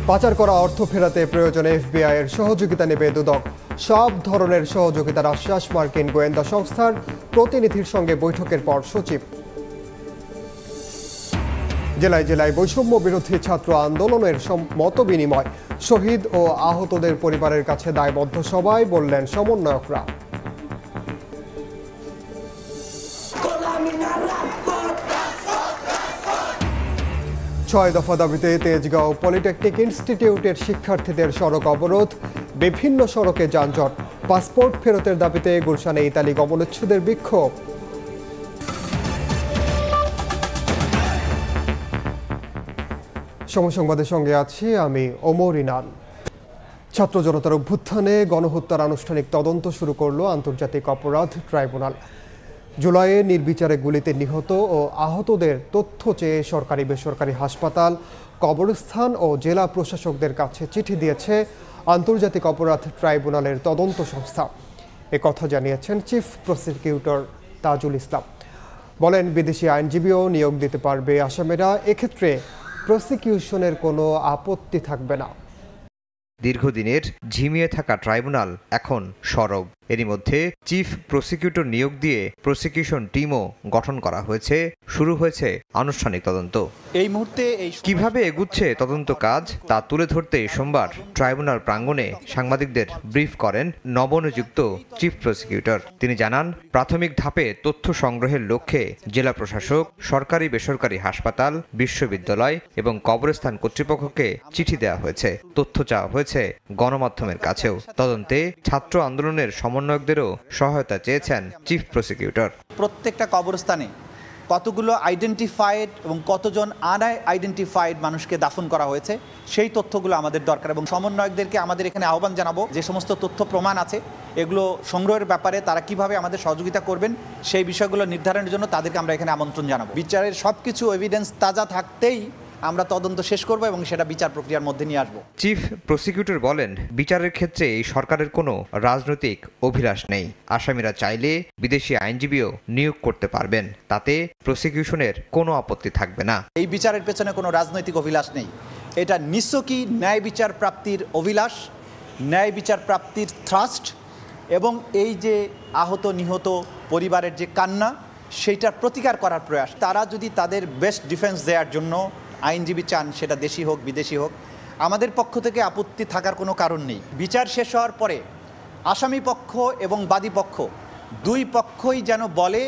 পাচার করা অর্থ ফেরাতে প্রয়োজনে এফবিআই এর সহযোগিতা নেবে দুদক। সব ধরনের সহযোগিতার আশ্বাস মার্কিন গোয়েন্দা সংস্থার প্রতিনিধির সঙ্গে বৈঠকের পর সচিব। জেলায় জেলায় বৈষম্য বিরোধী ছাত্র আন্দোলনের মত বিনিময়, শহীদ ও আহতদের পরিবারের কাছে দায়বদ্ধ সবাই, বললেন সমন্বয়করা। 6 দফা দাবিতে তেজগাঁও পলিটেকনিক ইনস্টিটিউটের শিক্ষার্থীদের সড়ক অবরোধ, বিভিন্ন সড়কে যানজট। পাসপোর্ট ফেরতের দাবিতে গুলশানে ইতালি গমনোচ্ছুদের বিক্ষোভ। সময় সংবাদের সঙ্গে আছি আমি ওমর ইনান। ছাত্র জনতার অভ্যুত্থানে গণহত্যার আনুষ্ঠানিক তদন্ত শুরু করল আন্তর্জাতিক অপরাধ ট্রাইব্যুনাল। জুলাইয়ে নির্বিচারে গুলিতে নিহত ও আহতদের তথ্য চেয়ে সরকারি বেসরকারি হাসপাতাল, কবরস্থান ও জেলা প্রশাসকদের কাছে চিঠি দিয়েছে আন্তর্জাতিক অপরাধ ট্রাইব্যুনালের তদন্ত সংস্থা। একথা জানিয়েছেন চিফ প্রসিকিউটর তাজুল ইসলাম। বলেন, বিদেশি আইনজীবীও নিয়োগ দিতে পারবে আসামিরা, এক্ষেত্রে প্রসিকিউশনের কোনো আপত্তি থাকবে না। দীর্ঘদিনের ঝিমিয়ে থাকা ট্রাইব্যুনাল এখন সরব। এরই মধ্যে চিফ প্রসিকিউটর নিয়োগ দিয়ে প্রসিকিউশন টিমও গঠন করা হয়েছে, শুরু হয়েছে আনুষ্ঠানিক তদন্ত। এই মুহূর্তে কিভাবে এগুচ্ছে তদন্ত কাজ তা তুলে ধরতে সোমবার ট্রাইব্যুনাল প্রাঙ্গণে সাংবাদিকদের ব্রিফ করেন নবনিযুক্ত চিফ প্রসিকিউটর। তিনি জানান, প্রাথমিক ধাপে তথ্য সংগ্রহের লক্ষ্যে জেলা প্রশাসক, সরকারি বেসরকারি হাসপাতাল, বিশ্ববিদ্যালয় এবং কবরস্থান কর্তৃপক্ষকে চিঠি দেওয়া হয়েছে। তথ্য চাওয়া হয়েছে গণমাধ্যমের কাছেও। তদন্তে ছাত্র আন্দোলনের সমন্বয়কদেরও সহায়তা চেয়েছেন চিফ প্রসিকিউটর। প্রত্যেকটা কবরস্থানে কতগুলো আইডেন্টিফাইড এবং কতজন আনআইডেন্টিফাইড মানুষকে দাফন করা হয়েছে সেই তথ্যগুলো আমাদের দরকার, এবং সমন্বয়কদেরকে আমাদের এখানে আহ্বান জানাবো যে সমস্ত তথ্য প্রমাণ আছে এগুলো সংগ্রহের ব্যাপারে তারা কিভাবে আমাদের সহযোগিতা করবেন সেই বিষয়গুলো নির্ধারণের জন্য তাদেরকে আমরা এখানে আমন্ত্রণ জানাবো। বিচারের সবকিছু এভিডেন্স তাজা থাকতেই আমরা তদন্ত শেষ করব এবং সেটা বিচার প্রক্রিয়ার মধ্যে নিয়ে আসব। চিফ প্রসিকিউটর বলেন, বিচারের ক্ষেত্রে এই সরকারের কোনো রাজনৈতিক অভিলাষ নেই। আসামিরা চাইলে বিদেশি আইনজীবীও নিয়োগ করতে পারবেন, তাতে প্রসিকিউশনের কোনো আপত্তি থাকবে না। এই বিচারের পেছনে কোনো রাজনৈতিক অভিলাষ নেই। এটা নিশ্চয়ই ন্যায় বিচার প্রাপ্তির অভিলাষ, ন্যায় বিচার প্রাপ্তির থ্রাস্ট, এবং এই যে আহত নিহত পরিবারের যে কান্না সেইটার প্রতিকার করার প্রয়াস। তারা যদি তাদের বেস্ট ডিফেন্স দেওয়ার জন্য আইনজীবী চান, সেটা দেশি হোক বিদেশি হোক, আমাদের পক্ষ থেকে আপত্তি থাকার কোনো কারণ নেই। বিচার শেষ হওয়ার পরে আসামি পক্ষ এবং বাদী পক্ষ দুই পক্ষই যেন বলে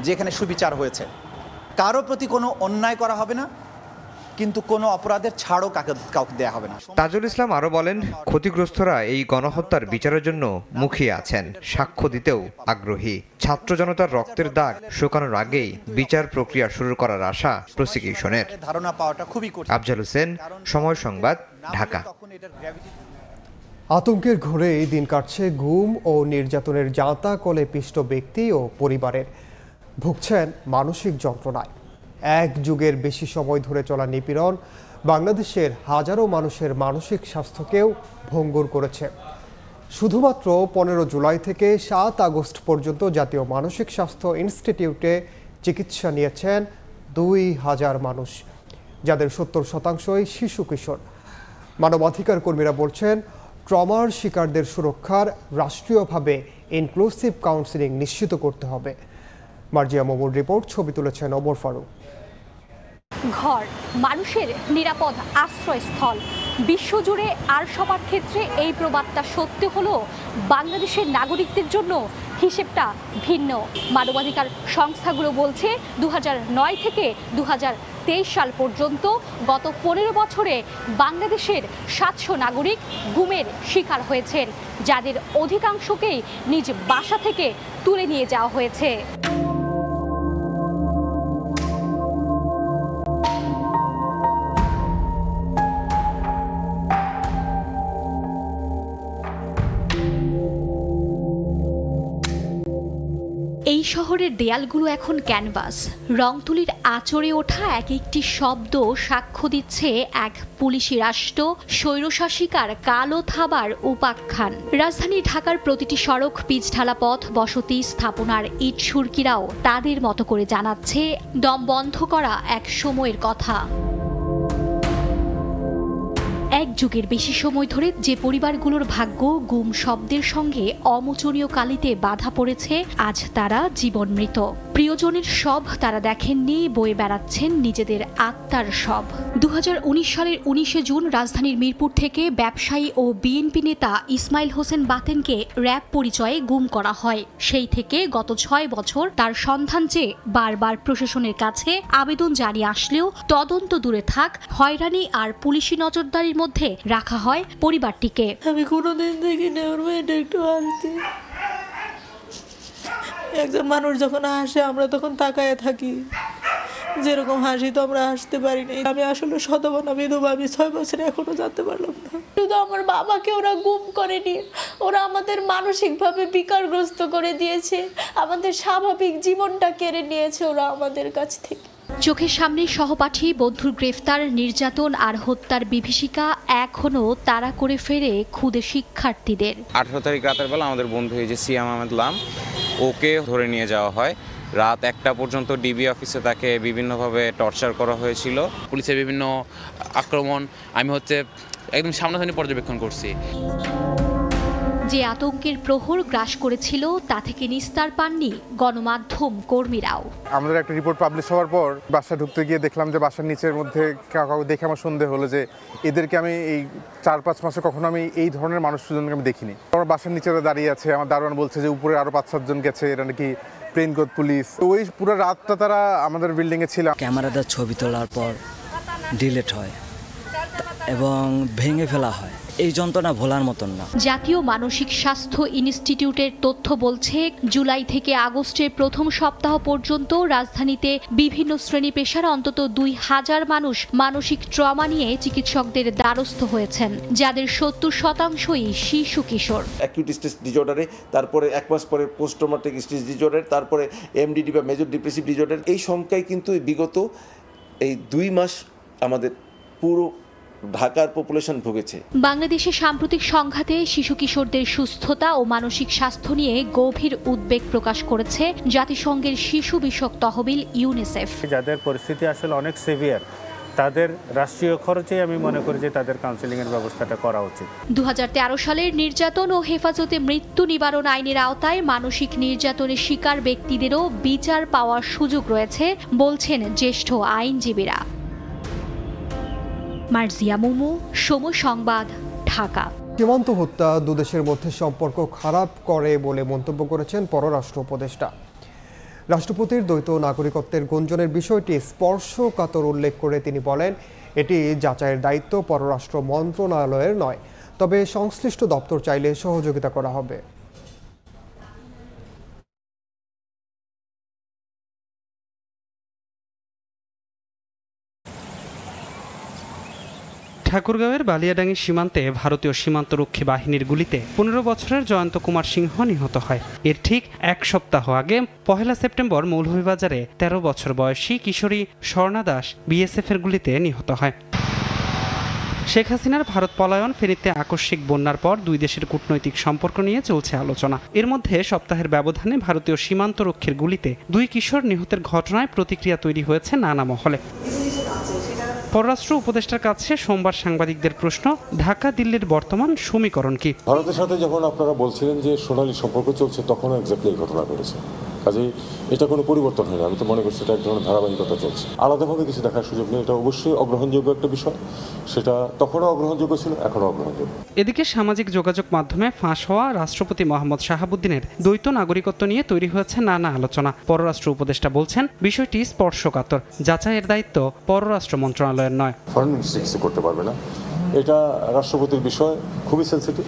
যে এখানে সুবিচার হয়েছে, কারো প্রতি কোনো অন্যায় করা হবে না, কিন্তু কোনো অপরাধের ছাড়ও কাউকে দেওয়া হবে না। তাজুল ইসলাম আরও বলেন, ক্ষতিগ্রস্তরা এই গণহত্যার বিচারের জন্য মুখিয়ে আছেন, সাক্ষ্য দিতেও আগ্রহী। ছাত্র জনতার রক্তের দাগ শুকানোর আগেই বিচার প্রক্রিয়া শুরু করার আশা প্রসিকিউশনের। ধারণা পাওয়াটা খুবই কঠিন। আফজাল হোসেন, সময় সংবাদ, ঢাকা। আতঙ্কের ঘোরে এই দিন কাটছে গুম ও নির্যাতনের জাঁতা কলে পিষ্ট ব্যক্তি ও পরিবারের। ভুগছেন মানসিক যন্ত্রণায়। এক যুগের বেশি সময় ধরে চলা নিপীড়ন বাংলাদেশের হাজারো মানুষের মানসিক স্বাস্থ্যকেও ভঙ্গুর করেছে। শুধুমাত্র 15 জুলাই থেকে 7 আগস্ট পর্যন্ত জাতীয় মানসিক স্বাস্থ্য ইনস্টিটিউটে চিকিৎসা নিয়েছেন 2000 মানুষ, যাদের 70% শিশু কিশোর। মানবাধিকার কর্মীরা বলছেন, ট্রমার শিকারদের সুরক্ষার রাষ্ট্রীয়ভাবে ইনক্লুসিভ কাউন্সেলিং নিশ্চিত করতে হবে। মার্জিয়া মমুর রিপোর্ট, ছবি তুলেছেন ওমর ফারুক। ঘর মানুষের নিরাপদ আশ্রয়স্থল। বিশ্বজুড়ে আর সবার ক্ষেত্রে এই প্রবাদটা সত্যি হলেও বাংলাদেশের নাগরিকদের জন্য হিসেবটা ভিন্ন। মানবাধিকার সংস্থাগুলো বলছে 2009 থেকে 2023 সাল পর্যন্ত গত 15 বছরে বাংলাদেশের 700 নাগরিক গুমের শিকার হয়েছেন, যাদের অধিকাংশকেই নিজ বাসা থেকে তুলে নিয়ে যাওয়া হয়েছে। এই শহরের দেয়ালগুলো এখন ক্যানভাস। রং তুলির আঁচড়ে ওঠা এক একটি শব্দ সাক্ষ্য দিচ্ছে এক পুলিশি রাষ্ট্র স্বৈরশাসিকার কালো থাবার উপাখ্যান। রাজধানী ঢাকার প্রতিটি সড়ক, পিচঢালা পথ, বসতি স্থাপনার ইট সুরকিরাও তাদের মতো করে জানাচ্ছে দম বন্ধ করা এক সময়ের কথা। এক যুগের বেশি সময় ধরে যে পরিবারগুলোর ভাগ্য গুম শব্দের সঙ্গে অমোচনীয় কালিতে বাধা পড়েছে, আজ তারা জীবন মৃত। প্রিয়জনের সব তারা দেখেননি, বয়ে বেড়াচ্ছেন নিজেদের আত্মার সব। 2019 সালের 19 জুন রাজধানীর মিরপুর থেকে ব্যবসায়ী ও বিএনপি নেতা ইসমাইল হোসেন বাতেনকে র‍্যাব পরিচয়ে গুম করা হয়। সেই থেকে গত 6 বছর তার সন্ধান চেয়ে বারবার প্রশাসনের কাছে আবেদন জানিয়ে আসলেও তদন্ত দূরে থাক, হয়রানি আর পুলিশি নজরদারির মধ্যে রাখা হয় পরিবারটিকে। আমি কোনোদিন দেখিনি ওর মেয়েটা একটু হাসতে। একজন মানুষ যখন হাসে আমরা তখন তাকায় থাকি, যেরকম হাসি তো আমরা হাসতে পারিনি। আমি আসলে শতবনা বিধবা, আমি 6 বছর এখনো জানতে পারলাম না। শুধু আমার বাবাকে ওরা গুম করেনি, ওরা আমাদের মানসিকভাবে বিকারগ্রস্ত করে দিয়েছে, আমাদের স্বাভাবিক জীবনটা কেড়ে নিয়েছে ওরা আমাদের কাছ থেকে। চোখের সামনে সহপাঠী বন্ধুর গ্রেফতার, নির্যাতন আর হত্যার বিভীষিকা এখনো তাড়া করে ফেরে ক্ষুদে শিক্ষার্থীদের। 18 তারিখ রাতের বেলা আমাদের বন্ধু এই যে সিয়াম আহমেদ লাম, ওকে ধরে নিয়ে যাওয়া হয়। রাত 1টা পর্যন্ত ডিবি অফিসে তাকে বিভিন্নভাবে টর্চার করা হয়েছিল। পুলিশের বিভিন্ন আক্রমণ আমি একদম সামনাসামনি পর্যবেক্ষণ করছি। যে আতঙ্কের প্রহর গ্রাস করেছিল তা থেকে নিস্তার পাননি গণমাধ্যম কর্মীরাও। আমাদের একটা রিপোর্ট পাবলিশ হওয়ার পর বাসা ঢুকতে গিয়ে দেখলাম যে বাসার নিচের মধ্যে কাউকে দেখে আমার সন্দেহ হলো যে এদেরকে আমি এই 4-5 মাসে কখনো আমি এই ধরনের মানুষজনকে আমি দেখিনি। আমার বাসার নিচে দাঁড়িয়ে আছে, আমার দারোয়ান বলছে যে উপরে আরো 5-7 জন গেছে, এরা নাকি প্লেনকোট পুলিশ। তো ওই পুরো রাতটা তারা আমাদের বিল্ডিং এ ছিল। ক্যামেরাতে ছবি তোলার পর ডিলিট হয় এবং ভেঙে ফেলা হয়। এই যন্ত্রণা ভোলার মতন না। জাতীয় মানসিক স্বাস্থ্য ইনস্টিটিউটের তথ্য বলছে, জুলাই থেকে আগস্টের প্রথম সপ্তাহ পর্যন্ত রাজধানীতে বিভিন্ন শ্রেণী পেশার অন্তত 2000 মানুষ মানসিক ট্রমা নিয়ে চিকিৎসকদের দ্বারস্থ হয়েছেন, যাদের 70%ই শিশু কিশোর। অ্যাকিউট স্ট্রেস ডিসঅর্ডারে, তারপরে 1 মাস পরে পোস্ট ট্রমাটিক স্ট্রেস ডিসঅর্ডার, তারপরে এমডিডি বা মেজর ডিপ্রেসিভ ডিসঅর্ডার। এই সংখ্যায় কিন্তু বিগত এই 2 মাস আমাদের পুরো ঢাকার পপুলেশন ভুগেছে। বাংলাদেশে সাম্প্রতিক সংঘাতে শিশু কিশোরদের সুস্থতা ও মানসিক স্বাস্থ্য নিয়ে গভীর উদ্বেগ প্রকাশ করেছে জাতিসংঘের শিশু বিষয়ক তহবিল ইউনিসেফ। যাদের পরিস্থিতি আসলে অনেক সিভিয়ার, তাদের রাষ্ট্রীয় খরচে আমি মনে করি যে তাদের কাউন্সেলিংয়ের ব্যবস্থাটা করা উচিত। 2013 সালের নির্যাতন ও হেফাজতে মৃত্যু নিবারণ আইনের আওতায় মানসিক নির্যাতনের শিকার ব্যক্তিদেরও বিচার পাওয়ার সুযোগ রয়েছে বলছেন জ্যেষ্ঠ আইনজীবীরা। মার্জিয়া মুমু, সময় সংবাদ, ঢাকা। সীমান্ত হত্যা দুদেশের মধ্যে সম্পর্ক খারাপ করে বলে মন্তব্য করেছেন পররাষ্ট্র উপদেষ্টা। রাষ্ট্রপতির দ্বৈত নাগরিকত্বের গুঞ্জনের বিষয়টি স্পর্শকাতর উল্লেখ করে তিনি বলেন, এটি যাচাইয়ের দায়িত্ব পররাষ্ট্র মন্ত্রণালয়ের নয়, তবে সংশ্লিষ্ট দপ্তর চাইলে সহযোগিতা করা হবে। ঠাকুরগাঁওয়ের বালিয়াডাঙ্গি সীমান্তে ভারতীয় সীমান্তরক্ষী বাহিনীর গুলিতে 15 বছরের জয়ন্ত কুমার সিংহ নিহত হয়। এর ঠিক 1 সপ্তাহ আগে 1 সেপ্টেম্বর মৌলভীবাজারে 13 বছর বয়সী কিশোরী স্বর্ণা দাস বিএসএফের গুলিতে নিহত হয়। শেখ হাসিনার ভারত পলায়ন, ফেনীতে আকস্মিক বন্যার পর 2 দেশের কূটনৈতিক সম্পর্ক নিয়ে চলছে আলোচনা। এর মধ্যে সপ্তাহের ব্যবধানে ভারতীয় সীমান্তরক্ষীর গুলিতে 2 কিশোর নিহতের ঘটনায় প্রতিক্রিয়া তৈরি হয়েছে নানা মহলে। পররাষ্ট্র উপদেষ্টার কাছে সোমবার সাংবাদিকদের প্রশ্ন, ঢাকা দিল্লির বর্তমান সমীকরণ কি? ভারতের সাথে যখন আপনারা বলছিলেন যে সোনালী সম্পর্ক চলছে, তখন এক্স্যাক্টলি এই ঘটনা ঘটেছে। কাজেই এটা কোনো পরিবর্তন হয়নি। আমি তো মনে করছি এটা এক ধরনের ধারাবাহিকতা চলছে, আলাদাভাবে কিছু দেখার সুযোগ নেই। এটা অবশ্যই অগ্রহণযোগ্য একটা বিষয়, সেটা তখনও অগ্রহণযোগ্য ছিল, এখনও অগ্রহণযোগ্য। এদিকে সামাজিক যোগাযোগ মাধ্যমে ফাঁস হওয়া রাষ্ট্রপতি মোহাম্মদ শাহাবুদ্দিনের দ্বৈত নাগরিকত্ব নিয়ে তৈরি হয়েছে নানা আলোচনা। পররাষ্ট্র উপদেষ্টা বলছেন, বিষয়টি স্পর্শকাতর, যাচাইয়ের দায়িত্ব পররাষ্ট্র মন্ত্রণালয়ের নয়। ফরেন মিনিস্ট্রি কিছু করতে পারবে না, এটা রাষ্ট্রপতির বিষয়, খুবই সেন্সিটিভ।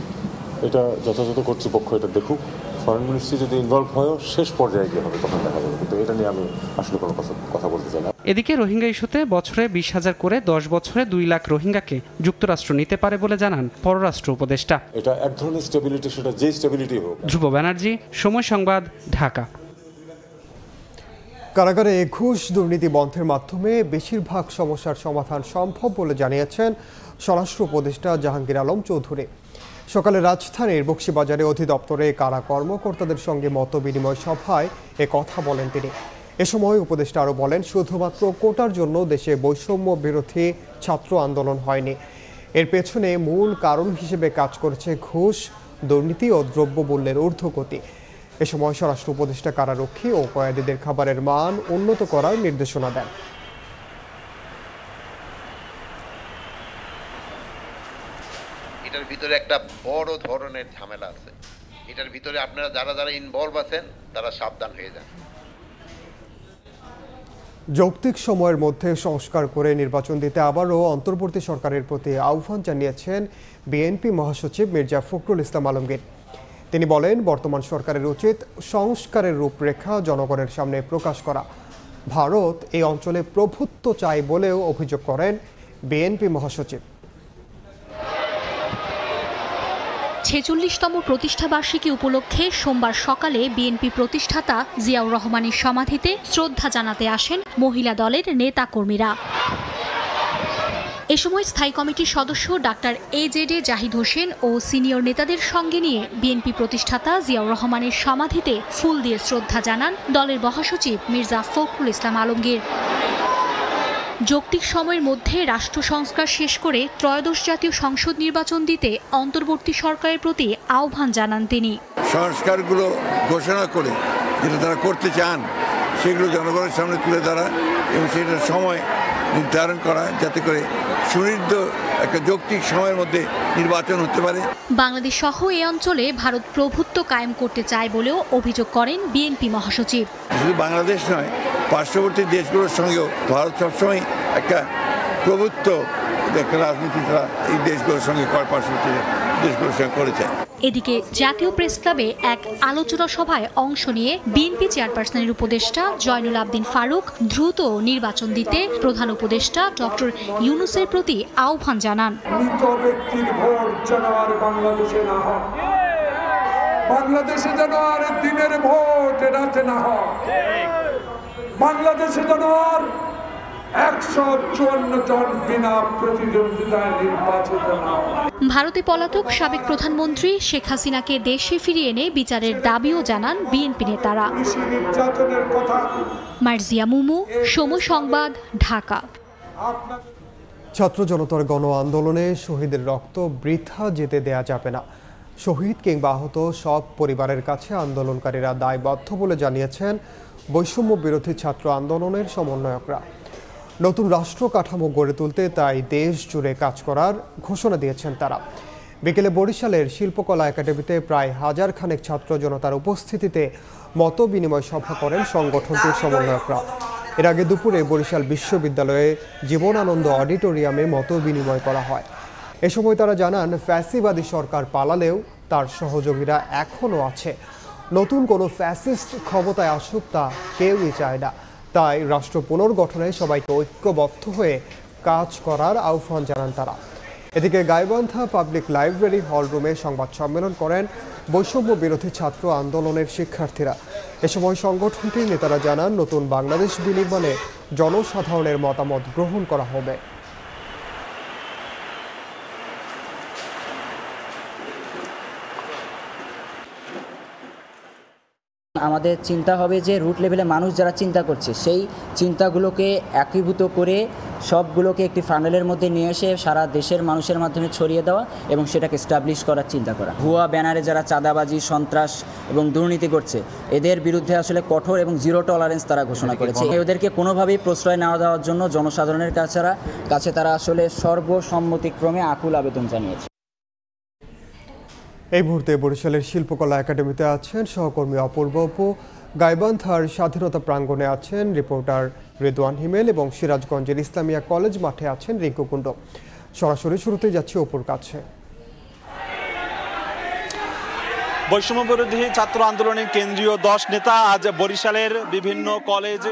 এটা যথাযথ কর্তৃপক্ষ এটা দেখুক। ফরেন মিনিস্ট্রি যদি ইনভলভ হয় শেষ পর্যায়ে গিয়ে হবে, তখন দেখা যাবে। কিন্তু এটা নিয়ে আমি আসলে কোনো কথা বলতে চাই না। এদিকে রোহিঙ্গা ইস্যুতে বছরে 20,000 করে 10 বছরে 2 লাখ রোহিঙ্গাকে যুক্তরাষ্ট্র নিতে পারে বলে জানান পররাষ্ট্র উপদেষ্টা। এটা এক ধরনের স্টেবিলিটি, সেটা যে স্টেবিলিটি হোক। ধ্রুব ব্যানার্জি, সময় সংবাদ, ঢাকা। কারাগারে ঘুষ দুর্নীতি বন্ধের মাধ্যমে বেশিরভাগ সমস্যার সমাধান সম্ভব বলে জানিয়েছেন স্বরাষ্ট্র উপদেষ্টা জাহাঙ্গীর আলম চৌধুরী। সকালে রাজধানীর বকশীবাজারে অধিদপ্তরে কারা কর্মকর্তাদের সঙ্গে মতবিনিময় সভায় এ কথা বলেন তিনি। এ সময় উপদেষ্টা আরও বলেন, শুধুমাত্র কোটার জন্য দেশে বৈষম্য বিরোধী ছাত্র আন্দোলন হয়নি, এর পেছনে মূল কারণ হিসেবে কাজ করেছে ঘুষ, দুর্নীতি ও দ্রব্যমূল্যের ঊর্ধ্বগতি। এ সময় স্বরাষ্ট্র উপদেষ্টা কারারক্ষী ও কয়েদিদের খাবারের মান উন্নত করার নির্দেশনা দেন। এটার ভিতরে একটা বড় ধরনের ঝামেলা আছে। এটার ভিতরে আপনারা যারা যারা ইনভলভ আছেন তারা সাবধান হয়ে যান। যৌক্তিক সময়ের মধ্যে সংস্কার করে নির্বাচন দিতে আবারও অন্তর্বর্তী সরকারের প্রতি আহ্বান জানিয়েছেন বিএনপি মহাসচিব মির্জা ফখরুল ইসলাম আলমগীর। তিনি বলেন, বর্তমান সরকারের উচিত সংস্কারের রূপরেখা জনগণের সামনে প্রকাশ করা। ভারত এই অঞ্চলে প্রভুত্ব চায় বলেও অভিযোগ করেন বিএনপি মহাসচিব। ৪৬তম প্রতিষ্ঠাবার্ষিকী উপলক্ষে সোমবার সকালে বিএনপি প্রতিষ্ঠাতা জিয়াউর রহমানের সমাধিতে শ্রদ্ধা জানাতে আসেন মহিলা দলের নেতাকর্মীরা। এ সময় স্থায়ী কমিটির সদস্য ডাক্তার AJD জাহিদ হোসেন ও সিনিয়র নেতাদের সঙ্গে নিয়ে বিএনপি প্রতিষ্ঠাতা জিয়াউর রহমানের সমাধিতে ফুল দিয়ে শ্রদ্ধা জানান দলের মহাসচিব মির্জা ফখরুল ইসলাম আলমগীর। যৌক্তিক সময়ের মধ্যে রাষ্ট্র সংস্কার শেষ করে ত্রয়োদশ জাতীয় সংসদ নির্বাচন দিতে অন্তর্বর্তী সরকারের প্রতি আহ্বান জানান তিনি। সংস্কারগুলো ঘোষণা করে যেটা তারা করতে চান সেগুলো জনগণের সামনে তুলে ধরা এবং সেটার সময় নির্ধারণ করা, যাতে করে সুনির্দিষ্ট একটা যৌক্তিক সময়ের মধ্যে নির্বাচন হতে পারে। বাংলাদেশ সহ এই অঞ্চলে ভারত প্রভুত্ব কায়েম করতে চায় বলেও অভিযোগ করেন বিএনপি মহাসচিব। শুধু বাংলাদেশ নয়, পার্শ্ববর্তী দেশগুলোর সঙ্গেও ভারত সবসময় একটা প্রভুত্ব একটা রাজনীতি তারা এই দেশগুলোর সঙ্গে পার্শ্ববর্তী দেশগুলোর সঙ্গে করেছে। এদিকে জাতীয় প্রেস ক্লাবে এক আলোচনা সভায় অংশ নিয়ে বিএনপি চেয়ারপারসনের উপদেষ্টা জয়নুল আবদিন ফারুক দ্রুত নির্বাচন দিতে প্রধান উপদেষ্টা ডক্টর ইউনূসের প্রতি আহ্বান জানান। মৃত ব্যক্তির ভোট যেন আর বাংলাদেশে না হয়, বাংলাদেশে যেন আর দিনের ভোট রাতে না হয়, বাংলাদেশে যেন আর 154 জন বিনা প্রতিদ্বন্দ্বিতায় নির্বাচিত না হয়। ভারতে পলাতক সাবেক প্রধানমন্ত্রী শেখ হাসিনাকে দেশে ফিরিয়ে এনে বিচারের দাবিও জানান বিএনপি নেতারা। মার্জিয়া মুমু, সময় সংবাদ, ঢাকা। ছাত্র জনতার গণ আন্দোলনে শহীদের রক্ত বৃথা যেতে দেয়া যাবে না। শহীদ কিংবা আহত সব পরিবারের কাছে আন্দোলনকারীরা দায়বদ্ধ বলে জানিয়েছেন বৈষম্য বিরোধী ছাত্র আন্দোলনের সমন্বয়করা। নতুন রাষ্ট্র কাঠামো গড়ে তুলতে তাই দেশ জুড়ে কাজ করার ঘোষণা দিয়েছেন তারা। বিকেলে বরিশালের শিল্পকলা একাডেমিতে প্রায় 1000 খানেক ছাত্র জনতার উপস্থিতিতে মত বিনিময় সভা করেন সংগঠনটির সমন্বয়করা। এর আগে দুপুরে বরিশাল বিশ্ববিদ্যালয়ে জীবনানন্দ অডিটোরিয়ামে মত বিনিময় করা হয়। এ সময় তারা জানান, ফ্যাসিবাদী সরকার পালালেও তার সহযোগীরা এখনও আছে। নতুন কোনো ফ্যাসিস্ট ক্ষমতায় আসুক তা কেউই চায় না। তাই রাষ্ট্র পুনর্গঠনে সবাইকে ঐক্যবদ্ধ হয়ে কাজ করার আহ্বান জানান তারা। এদিকে গাইবান্ধা পাবলিক লাইব্রেরি হলরুমে সংবাদ সম্মেলন করেন বৈষম্য বিরোধী ছাত্র আন্দোলনের শিক্ষার্থীরা। এ সময় সংগঠনটির নেতারা জানান, নতুন বাংলাদেশ বিনির্মাণে জনসাধারণের মতামত গ্রহণ করা হবে। আমাদের চিন্তা হবে যে রুট লেভেলে মানুষ যারা চিন্তা করছে সেই চিন্তাগুলোকে একীভূত করে সবগুলোকে একটি ফানেলের মধ্যে নিয়ে এসে সারা দেশের মানুষের মাধ্যমে ছড়িয়ে দেওয়া এবং সেটাকে এস্টাবলিশ করার চিন্তা করা। ভুয়া ব্যানারে যারা চাঁদাবাজি, সন্ত্রাস এবং দুর্নীতি করছে এদের বিরুদ্ধে আসলে কঠোর এবং জিরো টলারেন্স তারা ঘোষণা করেছে। ওদেরকে কোনোভাবেই প্রশ্রয় না দেওয়ার জন্য জনসাধারণের কাছে তারা আসলে সর্বসম্মতিক্রমে আকুল আবেদন জানিয়েছে। এই মুহূর্তে বরিশালের শিল্পকলা একাডেমিতে আছেন সহকর্মী অপূর্ব অপু, গাইবান্ধার স্বাধীনতা প্রাঙ্গণে আছেন রিপোর্টার রেদওয়ান হিমেল এবং সিরাজগঞ্জের ইসলামিয়া কলেজ মাঠে আছেন রিঙ্কু কুণ্ড। সরাসরি শুরুতে যাচ্ছি অপুর কাছে। বৈষম্য বিরোধী ছাত্র আন্দোলনের কেন্দ্রীয় 10 নেতা আজ বরিশালের বিভিন্ন কলেজ,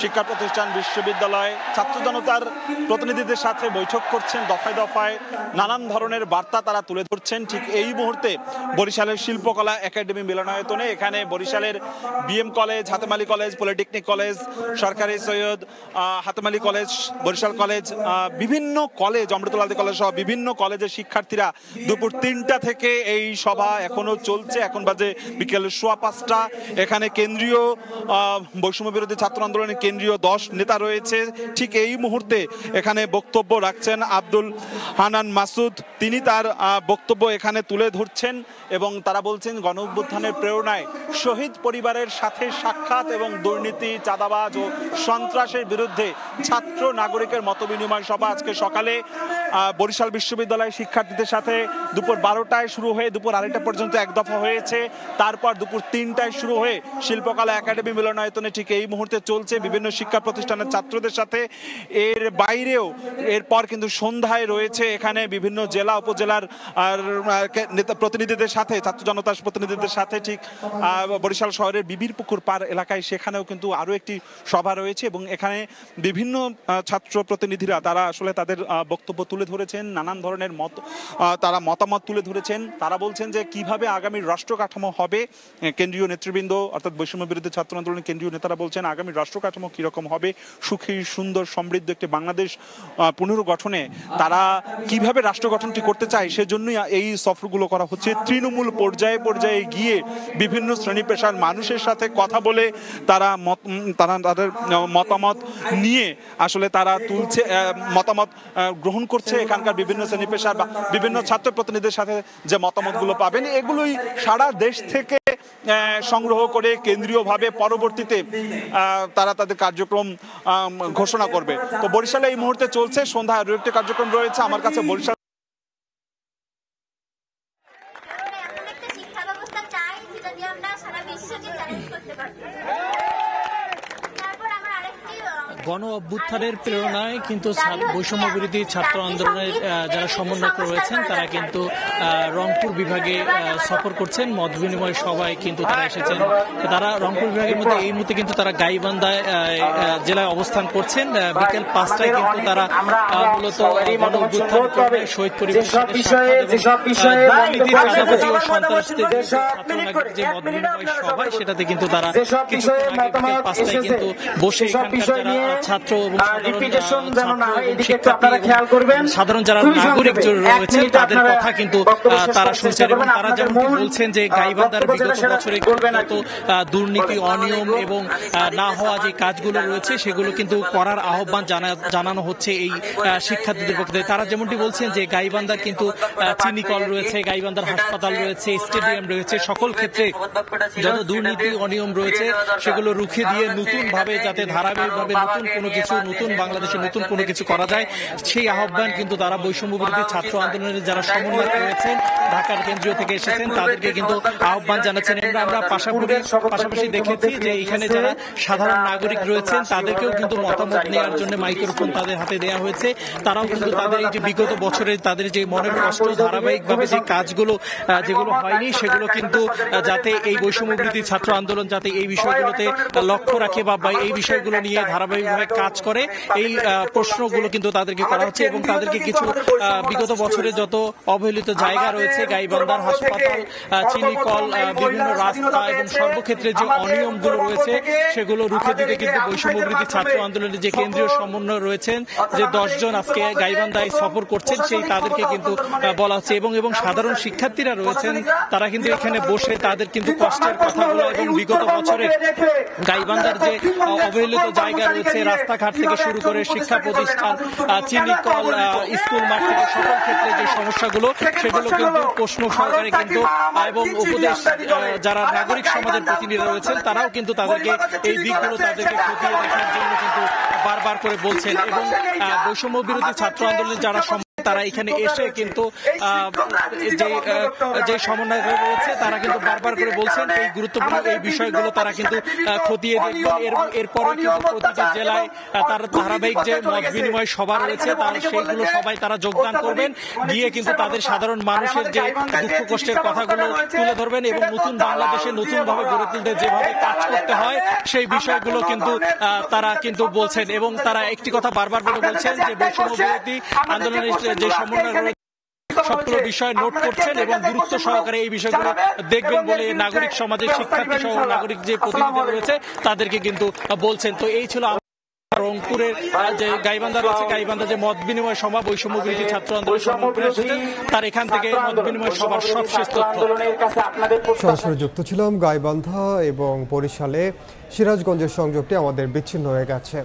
শিক্ষা প্রতিষ্ঠান, বিশ্ববিদ্যালয় ছাত্র জনতার প্রতিনিধিদের সাথে বৈঠক করছেন। দফায় দফায় নানান ধরনের বার্তা তারা তুলে ধরছেন। ঠিক এই মুহূর্তে বরিশালের শিল্পকলা একাডেমি মিলনায়তনে এখানে বরিশালের BM college, Hatem Ali college, polytechnic college, সরকারি সৈয়দ হাতেম আলী কলেজ, বরিশাল কলেজ, বিভিন্ন কলেজ, অমৃতলাল কলেজ সহ বিভিন্ন কলেজের শিক্ষার্থীরা দুপুর 3টা থেকে এই সভা এখনো চলছে। চলছে। এখন বাজে বিকেল 5:15। এখানে কেন্দ্রীয় বৈষম্য বিরোধী ছাত্র আন্দোলনের কেন্দ্রীয় 10 নেতা রয়েছে। ঠিক এই মুহূর্তে এখানে বক্তব্য রাখছেন আব্দুল হান্নান মাসুদ। তিনি তার বক্তব্য এখানে তুলে ধরছেন এবং তারা বলছেন গণ অভ্যুত্থানের প্রেরণায় শহীদ পরিবারের সাথে সাক্ষাৎ এবং দুর্নীতি, চাঁদাবাজ ও সন্ত্রাসের বিরুদ্ধে ছাত্র নাগরিকের মতবিনিময় সভা আজকে সকালে বরিশাল বিশ্ববিদ্যালয়ের শিক্ষার্থীদের সাথে দুপুর 12টায় শুরু হয়ে দুপুর 2:30 পর্যন্ত এক দফা হয়েছে। তারপর দুপুর 3টায় শুরু হয়ে শিল্পকলা একাডেমি মিলনায়তনে ঠিক এই মুহূর্তে চলছে বিভিন্ন শিক্ষা প্রতিষ্ঠানের ছাত্রদের সাথে। এর বাইরেও এরপর কিন্তু সন্ধ্যায় রয়েছে এখানে বিভিন্ন জেলা উপজেলার নেতা প্রতিনিধিদের সাথে, ছাত্র জনতার প্রতিনিধিদের সাথে ঠিক বরিশাল শহরের বিবিরপুকুর পার এলাকায় সেখানেও কিন্তু আরও একটি সভা রয়েছে এবং এখানে বিভিন্ন ছাত্র প্রতিনিধিরা তারা আসলে তাদের বক্তব্য তুলে ধরেছেন, নানান ধরনের তারা মতামত তুলে ধরেছেন। তারা বলছেন যে কিভাবে আগামী রাষ্ট্র কাঠামো হবে। কেন্দ্রীয় নেতৃবৃন্দ অর্থাৎ বৈষম্য বিরোধী ছাত্র আন্দোলনের কেন্দ্রীয় নেতারা বলছেন আগামী রাষ্ট্র কাঠামো কিরকম হবে, সুখী সুন্দর সমৃদ্ধ একটি বাংলাদেশ পুনর্গঠনে তারা কিভাবে রাষ্ট্র গঠনটি করতে চায় সেজন্যই এই সফরগুলো করা হচ্ছে। তৃণমূল পর্যায়ে পর্যায়ে গিয়ে বিভিন্ন শ্রেণী পেশার মানুষের সাথে কথা বলে তারা তাদের মতামত নিয়ে আসলে তারা তুলছে, মতামত গ্রহণ করছে। এখানকার বিভিন্ন শ্রেণী পেশার বা বিভিন্ন ছাত্র প্রতিনিধিদের সাথে যে মতামতগুলো পাবেন এগুলোই সারা দেশ থেকে সংগ্রহ করে কেন্দ্রীয়ভাবে পরবর্তীতে তারা তাদের কার্যক্রম ঘোষণা করবে। তো বরিশালে এই মুহূর্তে চলছে, সন্ধ্যায় আরও একটি কার্যক্রম রয়েছে। আমার কাছে বরিশাল গণ অভ্যুত্থানের প্রেরণায় কিন্তু বৈষম্য বিরোধী ছাত্র আন্দোলনের যারা সমন্বয়ক রয়েছেন তারা কিন্তু রংপুর বিভাগে সফর করছেন, মত বিনিময় সভায় কিন্তু তারা এসেছেন। তারা রংপুর বিভাগের মধ্যে এই মুহূর্তে কিন্তু তারা গাইবান্ধায় জেলায় অবস্থান করছেন। বিকেল 5টায় কিন্তু তারা মূলত গণ অভ্যুত্থান করবে, শহীদ পরিবারের যে মত বিনিময় সভা সেটাতে কিন্তু তারা কিছুক্ষণ আগে বিকেল 5টায় কিন্তু বসে যারা ছাত্র এবং সাধারণ যারা নাগরিক রয়েছে তাদের কথা কিন্তু তারা শুনছেন এবং তারা যেমন বলছেন যে গাইবান্ধার বিগত বছরে দুর্নীতি, অনিয়ম এবং না হওয়া যে কাজগুলো রয়েছে সেগুলো কিন্তু করার আহ্বান জানানো হচ্ছে এই শিক্ষার্থীদের পক্ষ থেকে। তারা যেমনটি বলছেন যে গাইবান্ধার কিন্তু চিনিকল রয়েছে, গাইবান্ধার হাসপাতাল রয়েছে, স্টেডিয়াম রয়েছে, সকল ক্ষেত্রে যত দুর্নীতি অনিয়ম রয়েছে সেগুলো রুখে দিয়ে নতুন ভাবে যাতে ধারাবাহিকভাবে নতুন বাংলাদেশে নতুন কোনো কিছু করা যায় সেই আহ্বান কিন্তু তারা বৈষম্য বিরোধী ছাত্র আন্দোলনের যারা সমন্বয়ক রয়েছেন ঢাকার কেন্দ্রীয় থেকে এসেছেন তাদেরকে কিন্তু আহ্বান জানাচ্ছেন। আমরা পাশাপাশি দেখেছি যে এখানে যারা সাধারণ নাগরিক রয়েছেন তাদেরকেও কিন্তু মতামত নেওয়ার জন্য মাইক্রোফোন তাদের হাতে দেওয়া হয়েছে। তারাও কিন্তু তাদের এই যে বিগত বছরের তাদের যে মনের কষ্ট, ধারাবাহিকভাবে যে কাজগুলো যেগুলো হয়নি সেগুলো কিন্তু যাতে এই বৈষম্য বিরোধী ছাত্র আন্দোলন যাতে এই বিষয়গুলোতে লক্ষ্য রাখে বা এই বিষয়গুলো নিয়ে ধারাবাহিকভাবে কাজ করে এই প্রশ্নগুলো কিন্তু তাদেরকে করা হচ্ছে এবং তাদেরকে কিছু বিগত বছরে যত অবহেলিত জায়গা রয়েছে, গাইবান্ধার হাসপাতাল, চিনিকল, বিভিন্ন রাস্তা এবং সর্বক্ষেত্রে যে অনিয়মগুলো রয়েছে সেগুলো রুখে দিতে কিন্তু বৈষম্য বিরোধী ছাত্র আন্দোলনের যে কেন্দ্রীয় সমন্বয় রয়েছেন যে 10 জন আজকে গাইবান্ধায় সফর করছেন সেই তাদেরকে কিন্তু বলা হচ্ছে এবং সাধারণ শিক্ষার্থীরা রয়েছেন তারা কিন্তু এখানে বসে তাদের কিন্তু কষ্টের কথাগুলো এবং বিগত বছরে গাইবান্ধার যে অবহেলিত জায়গা রয়েছে, রাস্তাঘাট থেকে শুরু করে শিক্ষা প্রতিষ্ঠান, চিনিকল, স্কুল মাঠ থেকে সকল ক্ষেত্রে যে সমস্যাগুলো সেগুলো কিন্তু প্রশ্ন সহকারে কিন্তু এবং উপদেশ যারা নাগরিক সমাজের প্রতিনিধিরা রয়েছেন তারাও কিন্তু তাদেরকে এই দিকগুলো তাদেরকে খতিয়ে দেখার জন্য কিন্তু বারবার করে বলছেন এবং বৈষম্য বিরোধী ছাত্র আন্দোলনের যারা তারা এখানে এসে কিন্তু যে সমন্বয় রয়েছে তারা কিন্তু বারবার করে বলছেন এই গুরুত্বপূর্ণ এই বিষয়গুলো তারা কিন্তু খতিয়ে দেখবেন। এরপরে কিন্তু প্রতিটি জেলায় তার ধারাবাহিক যে মত বিনিময় সভা রয়েছে তার সেইগুলো সবাই তারা যোগদান করবেন, গিয়ে কিন্তু তাদের সাধারণ মানুষের যে দুঃখ কষ্টের কথাগুলো তুলে ধরবেন এবং নতুন বাংলাদেশে নতুনভাবে গড়ে তুলতে যেভাবে কাজ করতে হয় সেই বিষয়গুলো কিন্তু তারা কিন্তু বলছেন এবং তারা একটি কথা বারবার করে বলছেন যে বৈষম্য বিরোধী আন্দোলনের যে সমন্বয় রয়েছে সবগুলো বিষয় নোট করছেন এবং গুরুত্ব সহকারে এই বিষয়গুলো দেখবেন বলে নাগরিক সমাজের শিক্ষার্থী সহ নাগরিক যে প্রতিনিধি রয়েছে তাদেরকে কিন্তু বলছেন। তো এই ছিল রংপুরের যে গাইবান্ধা রয়েছে, গাইবান্ধা যে মত বিনিময় সভা বৈষম্য বিরোধী ছাত্র আন্দোলন তার এখান থেকে মত বিনিময় সভার সবশেষ তথ্য। সরাসরি যুক্ত ছিলাম গাইবান্ধা এবং বরিশালে। সিরাজগঞ্জের সংযোগটি আমাদের বিচ্ছিন্ন হয়ে গেছে।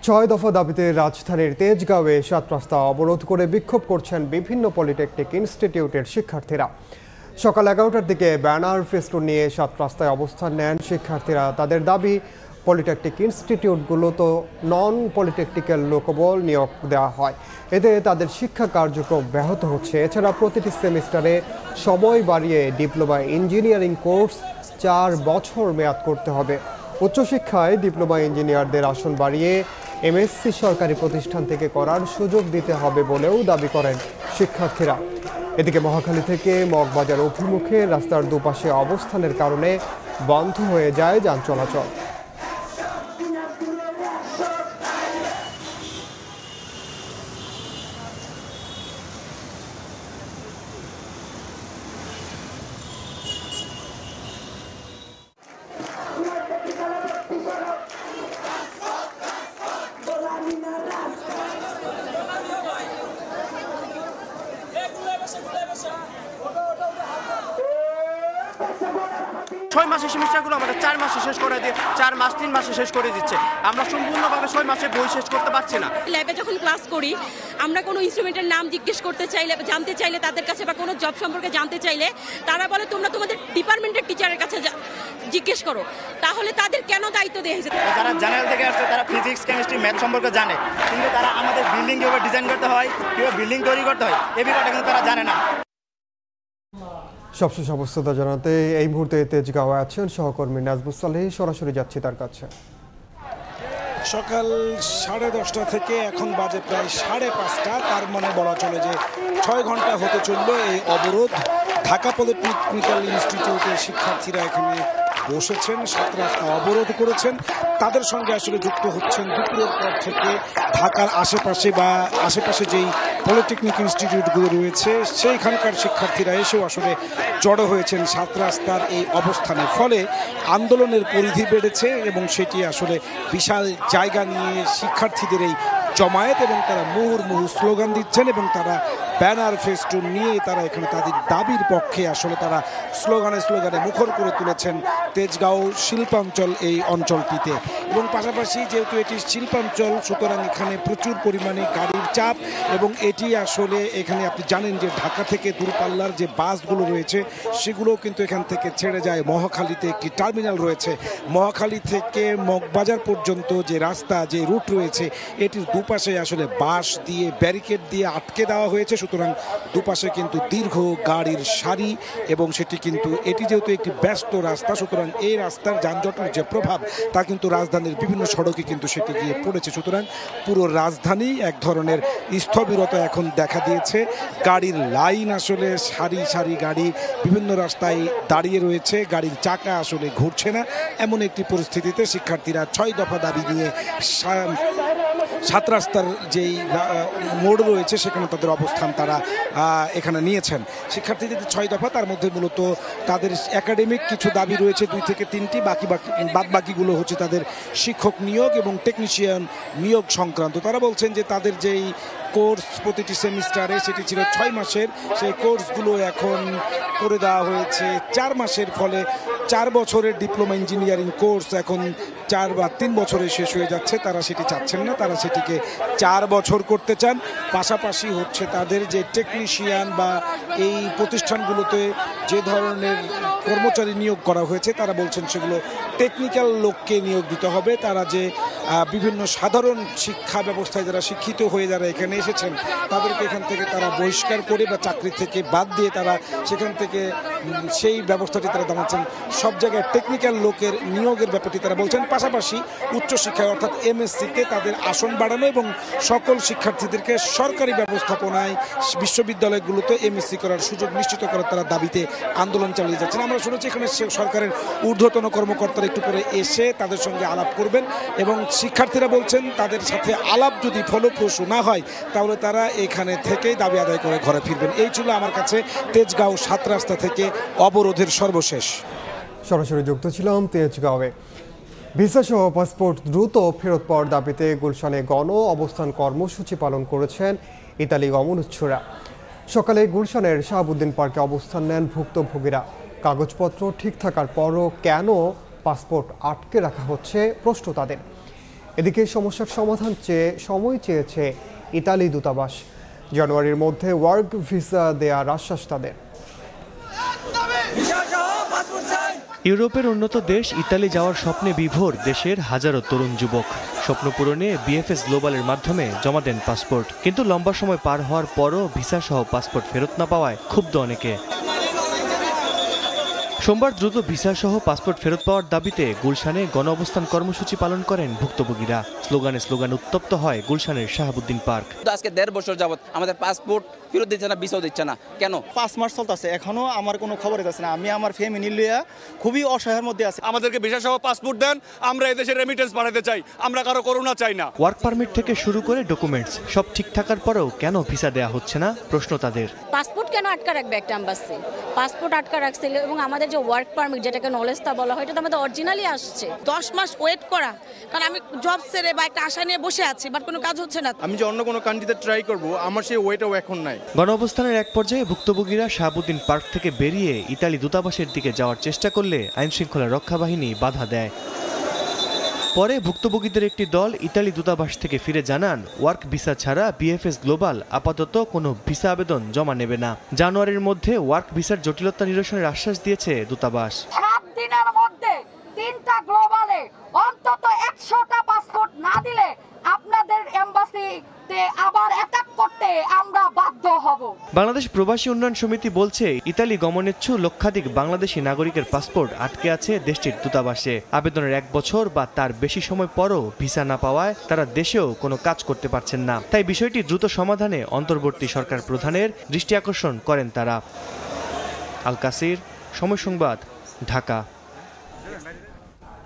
6 দফা দাবিতে রাজধানীর তেজগাঁওয়ে 7 রাস্তা অবরোধ করে বিক্ষোভ করছেন বিভিন্ন পলিটেকনিক ইনস্টিটিউটের শিক্ষার্থীরা। সকাল 11টার দিকে ব্যানার ফেস্টুন নিয়ে 7 রাস্তায় অবস্থান নেন শিক্ষার্থীরা। তাদের দাবি, পলিটেকনিক ইনস্টিটিউটগুলোতে নন পলিটেকনিক্যাল লোকবল নিয়োগ দেওয়া হয়, এতে তাদের শিক্ষা কার্যক্রম ব্যাহত হচ্ছে। এছাড়া প্রতিটি সেমিস্টারে সময় বাড়িয়ে ডিপ্লোমা ইঞ্জিনিয়ারিং কোর্স 4 বছর মেয়াদ করতে হবে। উচ্চশিক্ষায় ডিপ্লোমা ইঞ্জিনিয়ারদের আসন বাড়িয়ে এমএসসি সরকারি প্রতিষ্ঠান থেকে করার সুযোগ দিতে হবে বলেও দাবি করেন শিক্ষার্থীরা। এদিকে মহাখালী থেকে মগবাজার অভিমুখে রাস্তার দুপাশে অবস্থানের কারণে বন্ধ হয়ে যায় যান চলাচল। 6 মাসের সেমিস্টারগুলো আমাদের 4 মাসে শেষ করে দিয়ে 4 মাস 3 মাসে শেষ করে দিচ্ছে। আমরা সম্পূর্ণভাবে 6 মাসে বই শেষ করতে পারছি না। ল্যাবে যখন ক্লাস করি, আমরা কোনো ইনস্ট্রুমেন্টের নাম জিজ্ঞেস করতে চাইলে, জানতে চাইলে তাদের কাছে, বা কোনো জব সম্পর্কে জানতে চাইলে তারা বলে তোমরা তোমাদের ডিপার্টমেন্টের টিচারের কাছে জিজ্ঞেস করো। তাহলে তাদের কেন দায়িত্ব দেওয়া হয়েছে? যারা জেনারেল থেকে আসছে তারা ফিজিক্স, কেমিস্ট্রি, ম্যাথ সম্পর্কে জানে, কিন্তু তারা আমাদের বিল্ডিং কীভাবে ডিজাইন করতে হয়, কীভাবে বিল্ডিং তৈরি করতে হয়, এই বিষয়টা কিন্তু তারা জানে না। সবশেষ অবস্থা জানাতে এই মুহূর্তে তেজগাঁওয়ে আছেন সহকর্মী নাজবুস সালেহ, সরাসরি যাচ্ছি তার কাছে। সকাল 10:30 থেকে এখন বাজে প্রায় 5:30, তার মানে বলা চলে যে 6 ঘন্টা হতে চলল এই অবরোধ। ঢাকা পলিটেকনিক্যাল ইনস্টিটিউটের শিক্ষার্থীরা এখানে বসেছেন, 7 রাস্তা অবরোধ করেছেন। তাদের সঙ্গে আসলে যুক্ত হচ্ছেন দুপুরের পর থেকে ঢাকার আশেপাশে যেই পলিটেকনিক ইনস্টিটিউটগুলো রয়েছে সেইখানকার শিক্ষার্থীরা এসেও আসলে জড়ো হয়েছেন 7 রাস্তার এই অবস্থানের ফলে আন্দোলনের পরিধি বেড়েছে এবং সেটি আসলে বিশাল জায়গা নিয়ে শিক্ষার্থীদের এই জমায়েত, এবং তারা মুহুর্মুহু স্লোগান দিচ্ছেন এবং তারা ব্যানার ফেস্টুন নিয়ে তারা এখানে তাদের দাবির পক্ষে আসলে তারা স্লোগানে মুখর করে তুলেছেন তেজগাঁও শিল্পাঞ্চল এই অঞ্চলটিতে। এবং পাশাপাশি যেহেতু এটি শিল্পাঞ্চল, সুতরাং এখানে প্রচুর পরিমাণে গাড়ির চাপ, এবং এটি আসলে এখানে আপনি জানেন যে ঢাকা থেকে দূরপাল্লার যে বাসগুলো রয়েছে সেগুলোও কিন্তু এখান থেকে ছেড়ে যায়। মহাখালীতে একটি টার্মিনাল রয়েছে, মহাখালী থেকে মগবাজার পর্যন্ত যে রাস্তা, যে রুট রয়েছে, এটির দুপাশে আসলে বাঁশ দিয়ে ব্যারিকেড দিয়ে আটকে দেওয়া হয়েছে। সুতরাং দুপাশে কিন্তু দীর্ঘ গাড়ির সারি, এবং এটি যেহেতু একটি ব্যস্ত রাস্তা, সুতরাং এই রাস্তার যানজটের যে প্রভাব তা কিন্তু রাজধানীর বিভিন্ন সড়কে কিন্তু সেটি গিয়ে পড়েছে। সুতরাং পুরো রাজধানী এক ধরনের স্থবিরতা এখন দেখা দিয়েছে। গাড়ির লাইন আসলে সারি সারি গাড়ি বিভিন্ন রাস্তায় দাঁড়িয়ে রয়েছে, গাড়ির চাকা আসলে ঘুরছে না। এমন একটি পরিস্থিতিতে শিক্ষার্থীরা 6 দফা দাবি নিয়ে 7 রাস্তার যেই মোড় রয়েছে সেখানে তাদের অবস্থান তারা এখানে নিয়েছেন। শিক্ষার্থীদের 6 দফা, তার মধ্যে মূলত তাদের একাডেমিক কিছু দাবি রয়েছে 2 থেকে 3টি, বাকিগুলো হচ্ছে তাদের শিক্ষক নিয়োগ এবং টেকনিশিয়ান নিয়োগ সংক্রান্ত। তারা বলছেন যে তাদের যেই কোর্স প্রতিটি সেমিস্টারে সেটি ছিল 6 মাসের, সেই কোর্সগুলো এখন করে দেওয়া হয়েছে 4 মাসের, ফলে 4 বছরের ডিপ্লোমা ইঞ্জিনিয়ারিং কোর্স এখন 4 বা 3 বছরে শেষ হয়ে যাচ্ছে। তারা সেটি চাচ্ছেন না, তারা সেটিকে 4 বছর করতে চান। পাশাপাশি হচ্ছে তাদের যে টেকনিশিয়ান বা এই প্রতিষ্ঠানগুলোতে যে ধরনের কর্মচারী নিয়োগ করা হয়েছে তারা বলছেন সেগুলো টেকনিক্যাল লোককে নিয়োগ দিতে হবে। তারা যে বিভিন্ন সাধারণ শিক্ষা ব্যবস্থায় যারা শিক্ষিত হয়ে যারা এখানে এসেছেন তাদেরকে এখান থেকে তারা বহিষ্কার করে বা চাকরি থেকে বাদ দিয়ে তারা সেখান থেকে সেই ব্যবস্থাটি তারা জানাচ্ছেন। সব জায়গায় টেকনিক্যাল লোকের নিয়োগের ব্যাপারটি তারা বলছেন। পাশাপাশি উচ্চশিক্ষায় অর্থাৎ এমএসসিতে তাদের আসন বাড়ানো এবং সকল শিক্ষার্থীদেরকে সরকারি ব্যবস্থাপনায় বিশ্ববিদ্যালয়গুলোতে এমএসসি করার সুযোগ নিশ্চিত করার তারা দাবিতে আন্দোলন চালিয়ে যাচ্ছেন। আমরা শুনেছি এখানে সরকারের ঊর্ধ্বতন কর্মকর্তারা একটু পরে এসে তাদের সঙ্গে আলাপ করবেন, এবং শিক্ষার্থীরা বলছেন তাদের সাথে আলাপ যদি ফলপ্রসূ না হয় তাহলে তারা এখানে থেকেই দাবি আদায় করে ঘরে ফিরবেন। এই ছিল আমার কাছে তেজগাঁও 7 রাস্তা থেকে অবরোধের সর্বশেষ। সরাসরি যুক্ত ছিলাম তেজগাঁওয়ে। ভিসাসহ পাসপোর্ট দ্রুত ফেরত পাওয়ার দাবিতে গুলশানে গণ অবস্থান কর্মসূচি পালন করেছেন ইতালি গমনোচ্ছুরা। সকালে গুলশানের শাহাবুদ্দিন পার্কে অবস্থান নেন ভুক্তভোগীরা। কাগজপত্র ঠিক থাকার পরও কেন পাসপোর্ট আটকে রাখা হচ্ছে প্রশ্ন তাদের। এদিকে সমস্যার সমাধান সময় চেয়েছে ইতালি দূতাবাস। জানুয়ারির মধ্যে ওয়ার্ক ভিসা দেওয়ার আশ্বাস তাদের। ইউরোপের উন্নত দেশ ইতালি যাওয়ার স্বপ্নে বিভোর দেশের হাজারো তরুণ যুবক। স্বপ্ন পূরণে বিএফএস গ্লোবালের মাধ্যমে জমা দেন পাসপোর্ট, কিন্তু লম্বা সময় পার হওয়ার পরও ভিসা সহ পাসপোর্ট ফেরত না পাওয়ায় ক্ষুব্ধ অনেকে। সোমবার দ্রুত ভিসা সহ পাসপোর্ট ফেরত পাওয়ার দাবিতে গুলশানে গণ অবস্থান কর্মসূচি পালন করেন ভুক্তভোগীরা। স্লোগানে উত্তপ্ত হয় গুলশানের শাহাবুদ্দিন পার্ক। আজকে 1.5 বছর যাবত আমাদের পাসপোর্ট ফেরত দিচ্ছে না, ভিসাও দিচ্ছে না। কেন? 5 মাস চলতেছে, এখনো আমার কোনো খবর দিচ্ছে না। আমি আমার ফ্যামিলি লিয়া খুবই অসহায়ের মধ্যে আছি। আমাদেরকে ভিসা সহ পাসপোর্ট দেন, আমরা এই দেশে রেমিটেন্স পাঠাতে চাই, আমরা কারো করোনা চাই না। ওয়ার্ক পারমিট থেকে শুরু করে ডকুমেন্টস সব ঠিক থাকার পরেও কেন ভিসা দেয়া হচ্ছে না প্রশ্ন তাদের। পাসপোর্ট কেন আটকা রাখবে একটা এম্বাসি? পাসপোর্ট আটকা রাখছিল এবং আমাদের যে ওয়ার্ক পারমিট যেটাকে নলেজটা বলা হয় এটা তো আমাদের অরিজিনালি আসছে। 10 মাস ওয়েট করা, কারণ আমি জব ছেড়ে বা একটা আশা নিয়ে বসে আছি, বাট কোনো কাজ হচ্ছে না। আমি যে অন্য কোনো কান্ট্রিতে ট্রাই করব, আমার সেই ওয়েটাও এখন নাই। গণ অবস্থানের এক পর্যায়ে ভুক্তভোগীরা শাহাবুদ্দিন পার্ক থেকে বেরিয়ে ইতালি দূতাবাসের দিকে যাওয়ার চেষ্টা করলে আইনশৃঙ্খলা রক্ষা বাহিনী বাধা দেয়। পরে ভুক্তভোগীদের একটি দল ইতালি দূতাবাস থেকে ফিরে জানান ওয়ার্ক ভিসা ছাড়া বিএফএস গ্লোবাল আপাতত কোনো ভিসা আবেদন জমা নেবে না। জানুয়ারির মধ্যে ওয়ার্ক ভিসার জটিলতা নিরসনের আশ্বাস দিয়েছে দূতাবাস। 7 দিনের মধ্যে 3টা গ্লোবালে অন্তত 100টা পাসপোর্ট না দিলে আপনাদের এমবাসিতে আবার অ্যাটাক করতে আমরা বাধ্য হব। বাংলাদেশ প্রবাসী উন্নয়ন সমিতি বলছে ইতালি গমনেচ্ছু লক্ষাধিক বাংলাদেশি নাগরিকের পাসপোর্ট আটকে আছে দেশটির দূতাবাসে। আবেদনের 1 বছর বা তার বেশি সময় পরও ভিসা না পাওয়ায় তারা দেশেও কোনো কাজ করতে পারছেন না। তাই বিষয়টি দ্রুত সমাধানে অন্তর্বর্তী সরকার প্রধানের দৃষ্টি আকর্ষণ করেন তারা। আল কাসির, সময় সংবাদ, ঢাকা।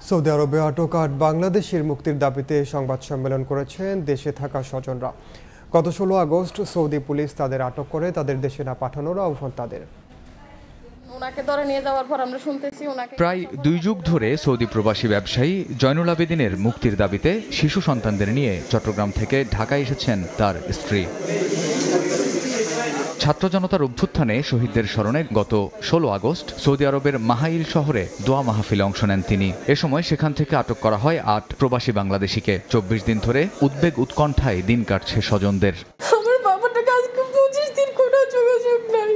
সৌদি আরবে আটক 8 বাংলাদেশের মুক্তির দাবিতে সংবাদ সম্মেলন করেছেন দেশে থাকা স্বজনরা। গত 16 আগস্ট সৌদি পুলিশ তাদের আটক করে তাদের দেশে না পাঠানোর আহ্বান তাদের। ওনাকে ধরে নিয়ে যাওয়ার পর আমরা শুনতেছি প্রায় 2 যুগ ধরে সৌদি প্রবাসী ব্যবসায়ী জয়নুল আবেদিনের মুক্তির দাবিতে শিশু সন্তানদের নিয়ে চট্টগ্রাম থেকে ঢাকায় এসেছেন তার স্ত্রী। ছাত্র জনতার অভ্যুত্থানে শহীদদের স্মরণে গত 16 আগস্ট সৌদি আরবের মাহাইল শহরে দোয়া মাহফিলে অংশ নেন তিনি। এ সময় সেখান থেকে আটক করা হয় 8 প্রবাসী বাংলাদেশিকে। 24 দিন ধরে উদ্বেগ উৎকণ্ঠায় দিন কাটছে স্বজনদের। আমার বাবার আজকে 25 দিন কোনো যোগাযোগ নাই,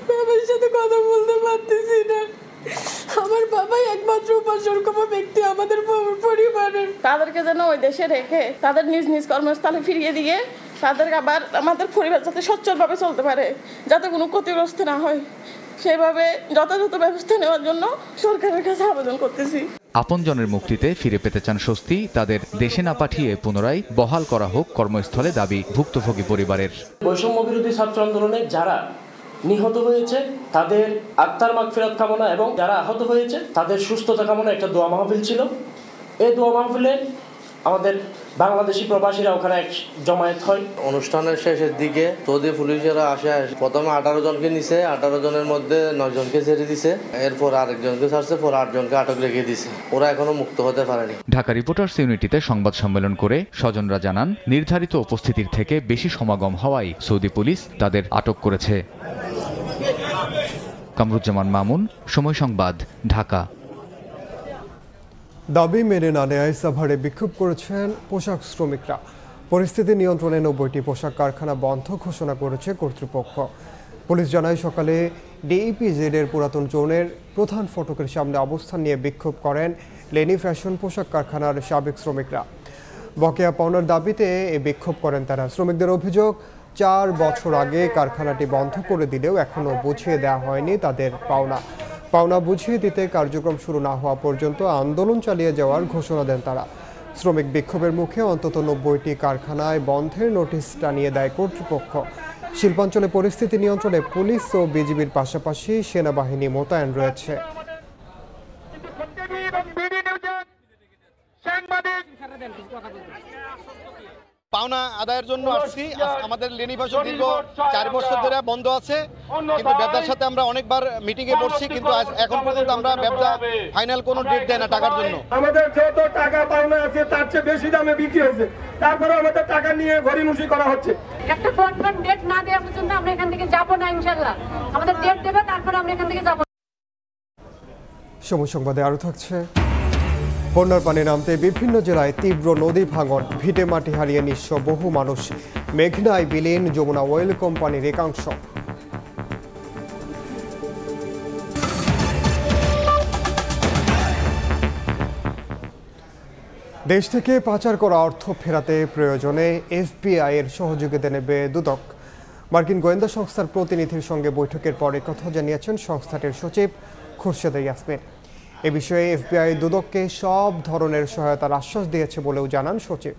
বাবার সাথে কথা বলতে পারতেছি না। আমার বাবাই একমাত্র উপাসর্গম ব্যক্তি আমাদের পরিবারের। তাদেরকে যেন ওই দেশে রেখে তাদের নিজ নিজ কর্মস্থলে ফিরিয়ে দিয়ে তাদের আবার আমাদের পরিবার যাতে সচ্ছলভাবে চলতে পারে, যাতে কোনো ক্ষতিগ্রস্ত না হয়, সেভাবে যথাযথ ব্যবস্থা নেওয়ার জন্য সরকারের কাছে আবেদন করতেছি। আপনজনের মুক্তিতে ফিরে পেতে চান স্বস্তি। তাদের দেশে না পাঠিয়ে পুনরায় বহাল করা হোক কর্মস্থলে দাবি ভুক্তভোগী পরিবারের। বৈষম্য বিরোধী ছাত্র আন্দোলনে যারা নিহত হয়েছে তাদের আত্মার মাগফিরাত কামনা এবং যারা আহত হয়েছে তাদের সুস্থতা কামনা একটা দোয়া মাহফিল ছিল। এই দোয়া মাহফিলে আমাদের বাংলাদেশি প্রবাসীরা ওখানে জমায়েত হয়। অনুষ্ঠানের শেষের দিকে সৌদি পুলিশেরা আসে, প্রথমে 18 জনকে নিছে, 18 জনের মধ্যে 9 জনকে ছেড়ে দিছে, এরপর আরেকজনকে ছাড়ছে, পর 8 জনকে আটক রেখে দিছে। ওরা এখনো মুক্ত হতে পারেনি। ঢাকা রিপোর্টার্স ইউনিটিতে সংবাদ সম্মেলন করে স্বজনরা জানান নির্ধারিত উপস্থিতির থেকে বেশি সমাগম হওয়ায় সৌদি পুলিশ তাদের আটক করেছে। কামরুজ্জামান মামুন, সময় সংবাদ, ঢাকা। দাবি মেনে না নেয় সাভারে বিক্ষোভ করেছেন পোশাক শ্রমিকরা। পরিস্থিতি নিয়ন্ত্রণে 90টি পোশাক কারখানা বন্ধ ঘোষণা করেছে কর্তৃপক্ষ। পুলিশ জানায় সকালে ডিইপিজেডের পুরাতন জোনের প্রধান ফটকের সামনে অবস্থান নিয়ে বিক্ষোভ করেন লেনি ফ্যাশন পোশাক কারখানার সাবেক শ্রমিকরা। বকেয়া পাওনার দাবিতে এ বিক্ষোভ করেন তারা। শ্রমিকদের অভিযোগ 4 বছর আগে কারখানাটি বন্ধ করে দিলেও এখনও বুঝিয়ে দেওয়া হয়নি তাদের পাওনা বুঝিয়ে দিতে কার্যক্রম শুরু না হওয়া পর্যন্ত আন্দোলন চালিয়ে যাওয়ার ঘোষণা দেন তারা। শ্রমিক বিক্ষোভের মুখে অন্তত 90টি কারখানায় বন্ধের নোটিশ টানিয়ে দেয় কর্তৃপক্ষ। শিল্পাঞ্চলে পরিস্থিতি নিয়ন্ত্রণে পুলিশ ও বিজিবির পাশাপাশি সেনাবাহিনী মোতায়েন রয়েছে। পাওনা আদায়ের জন্য আসছি। আমাদের লেনিবাসন দীর্ঘ 4 বছর ধরে বন্ধ আছে, কিন্তু ব্যবসার সাথে আমরা অনেকবার মিটিংয়ে বসছি, কিন্তু এখন পর্যন্ত আমরা ব্যবসা ফাইনাল কোনো ডেট দেয় না টাকার জন্য। আমাদের যত টাকা পাওনা আছে তার চেয়ে বেশি দামে বিক্রি হয়েছে, তারপরে আমাদের টাকা নিয়ে গড়িমসি করা হচ্ছে। একটা কনফার্ম ডেট না দেওয়া পর্যন্ত আমরা এখান থেকে যাব না ইনশাআল্লাহ। আমাদের ডেট দেবে, তারপরে আমরা এখান থেকে যাব। সময় সংবাদে আরও থাকছে, বন্যার পানি নামতে বিভিন্ন জেলায় তীব্র নদী ভাঙন, ভিটে মাটি হারিয়ে নিঃস্ব বহু মানুষ। মেঘনায় বিলীন যমুনা অয়েল কোম্পানির একাংশ। দেশ থেকে পাচার করা অর্থ ফেরাতে প্রয়োজনে এফবিআই এর সহযোগিতা নেবে দুদক। মার্কিন গোয়েন্দা সংস্থার প্রতিনিধির সঙ্গে বৈঠকের পর কথা জানিয়েছেন সংস্থাটির সচিব খুরশেদ ইয়াসমিন। এ বিষয়ে এফবিআই দুদককে সব ধরনের সহায়তার আশ্বাস দিয়েছে বলেও জানান সচিব।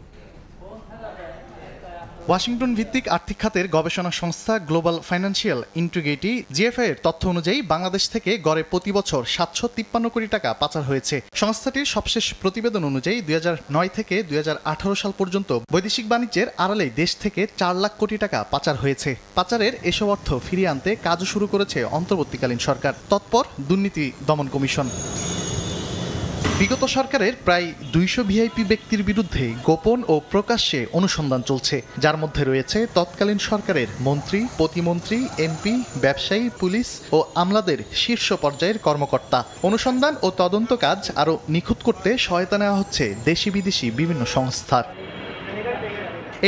ওয়াশিংটন ভিত্তিক আর্থিক খাতের গবেষণা সংস্থা গ্লোবাল ফাইন্যান্সিয়াল ইন্টিগ্রিটি জিএফআই এর তথ্য অনুযায়ী বাংলাদেশ থেকে গড়ে প্রতি বছর 753 কোটি টাকা পাচার হয়েছে। সংস্থাটির সবশেষ প্রতিবেদন অনুযায়ী 2009 থেকে 2018 সাল পর্যন্ত বৈদেশিক বাণিজ্যের আড়ালে দেশ থেকে 4 লাখ কোটি টাকা পাচার হয়েছে। পাচারের এসব অর্থ ফিরিয়ে আনতে কাজও শুরু করেছে অন্তর্বর্তীকালীন সরকার, তৎপর দুর্নীতি দমন কমিশন। বিগত সরকারের প্রায় 200 ভিআইপি ব্যক্তির বিরুদ্ধে গোপন ও প্রকাশ্যে অনুসন্ধান চলছে, যার মধ্যে রয়েছে তৎকালীন সরকারের মন্ত্রী, প্রতিমন্ত্রী, এমপি, ব্যবসায়ী, পুলিশ ও আমলাদের শীর্ষ পর্যায়ের কর্মকর্তা। অনুসন্ধান ও তদন্ত কাজ আরও নিখুঁত করতে সহায়তা নেওয়া হচ্ছে দেশি বিদেশি বিভিন্ন সংস্থার।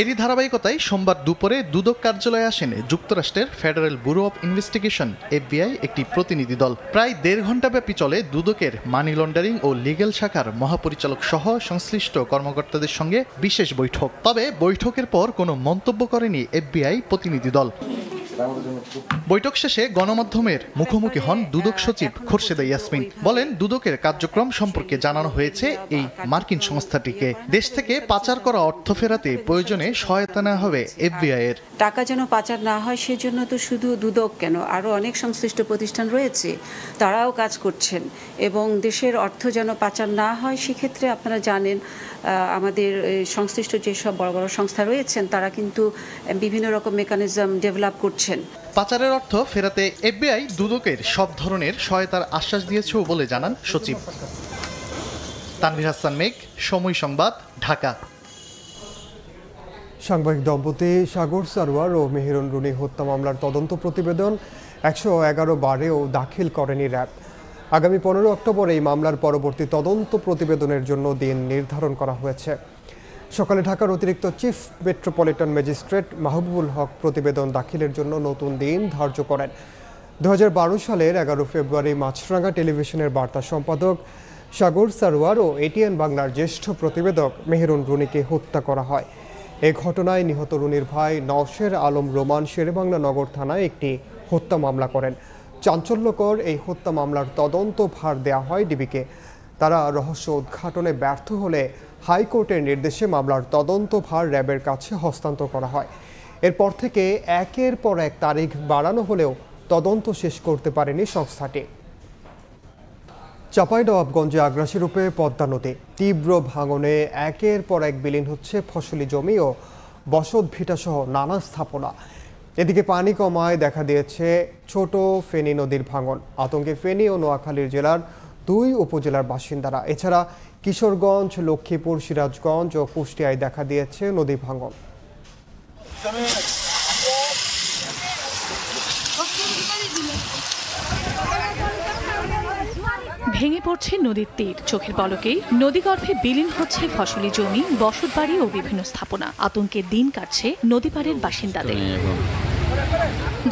এরই ধারাবাহিকতায় সোমবার দুপুরে দুদক কার্যালয়ে আসেন যুক্তরাষ্ট্রের federal bureau of investigation FBI একটি প্রতিনিধি দল। প্রায় 1.5 ঘন্টা ব্যাপী চলে দুদকের মানি লন্ডারিং ও লিগ্যাল শাখার মহাপরিচালক সহ সংশ্লিষ্ট কর্মকর্তাদের সঙ্গে বিশেষ বৈঠক। তবে বৈঠকের পর কোনো মন্তব্য করেনি এফবিআই প্রতিনিধি দল। বৈঠক শেষে গণমাধ্যমের মুখোমুখি হন দুদক সচিব খুরশেদ ইয়াসমিন। বলেন, দুদকের কার্যক্রম সম্পর্কে জানানো হয়েছে এই মার্কিন সংস্থাটিকে। দেশ থেকে পাচার করা অর্থ ফেরাতে প্রয়োজনে সহায়তা নেওয়া হবে এফবিআই এর। টাকা যেন পাচার না হয় সেজন্য তো শুধু দুদক কেন, আরও অনেক সংশ্লিষ্ট প্রতিষ্ঠান রয়েছে, তারাও কাজ করছেন। এবং দেশের অর্থ যেন পাচার না হয় সেক্ষেত্রে আপনারা জানেন আমাদের সংশ্লিষ্ট যেসব বড় বড় সংস্থা রয়েছেন তারা কিন্তু বিভিন্ন রকম মেকানিজম ডেভেলপ করছেন। পাচারের অর্থ ফেরাতে এফবিআই দুদকের সব ধরনের সহায়তার আশ্বাস দিয়েছে বলে জানান সচিব। তানভীর হাসান মেঘ, সময় সংবাদ, ঢাকা। সাংবাদিক দম্পতি সাগর সারোয়ার ও মেহেরুন রুনি হত্যা মামলার তদন্ত প্রতিবেদন 111 বারেও দাখিল করেনি র্যাব। আগামী 15 অক্টোবর এই মামলার পরবর্তী তদন্ত প্রতিবেদনের জন্য দিন নির্ধারণ করা হয়েছে। সকালে ঢাকার অতিরিক্ত চিফ মেট্রোপলিটন ম্যাজিস্ট্রেট মাহবুবুল হক প্রতিবেদন দাখিলের জন্য নতুন দিন ধার্য করেন। 2012 সালের 11 ফেব্রুয়ারি মাছরাঙা টেলিভিশনের বার্তা সম্পাদক সাগর সারোয়ার ও এটিএন বাংলার জ্যেষ্ঠ প্রতিবেদক মেহেরুন রুনিকে হত্যা করা হয়। এই ঘটনায় নিহত রুনির ভাই নওশের আলম রোমান শেরেবাংলা নগর থানায় একটি হত্যা মামলা করেন। চাঞ্চল্যকর এই হত্যা মামলার তদন্ত ভার দেওয়া হয় ডিবিকে। তারা রহস্য উদ্ঘাটনে ব্যর্থ হলে হাইকোর্টের নির্দেশে মামলার তদন্ত ভার র্যাবের কাছে হস্তান্তর করা হয়। এরপর থেকে একের পর এক তারিখ বাড়ানো হলেও তদন্ত শেষ করতে পারেনি সংস্থাটি। চাঁপাইনবাবগঞ্জে আগ্রাসী রূপে পদ্মা নদী, তীব্র ভাঙনে একের পর এক বিলীন হচ্ছে ফসলি জমি ও বসত ভিটাসহ নানা স্থাপনা। এদিকে পানি কমায় দেখা দিয়েছে ছোট ফেনী নদীর ভাঙন। আতঙ্কে ফেনী ও নোয়াখালীর জেলার 2 উপজেলার বাসিন্দারা। এছাড়া কিশোরগঞ্জ, লক্ষ্মীপুর, সিরাজগঞ্জ ও কুষ্টিয়ায় দেখা দিয়েছে নদী ভাঙন। ভেঙে পড়ছে নদীর তীর, চোখের পলকেই নদীগর্ভে বিলীন হচ্ছে ফসলি জমি, বসতবাড়ি ও বিভিন্ন স্থাপনা। আতঙ্কে দিন কাটছে নদীপাড়ের বাসিন্দাদের।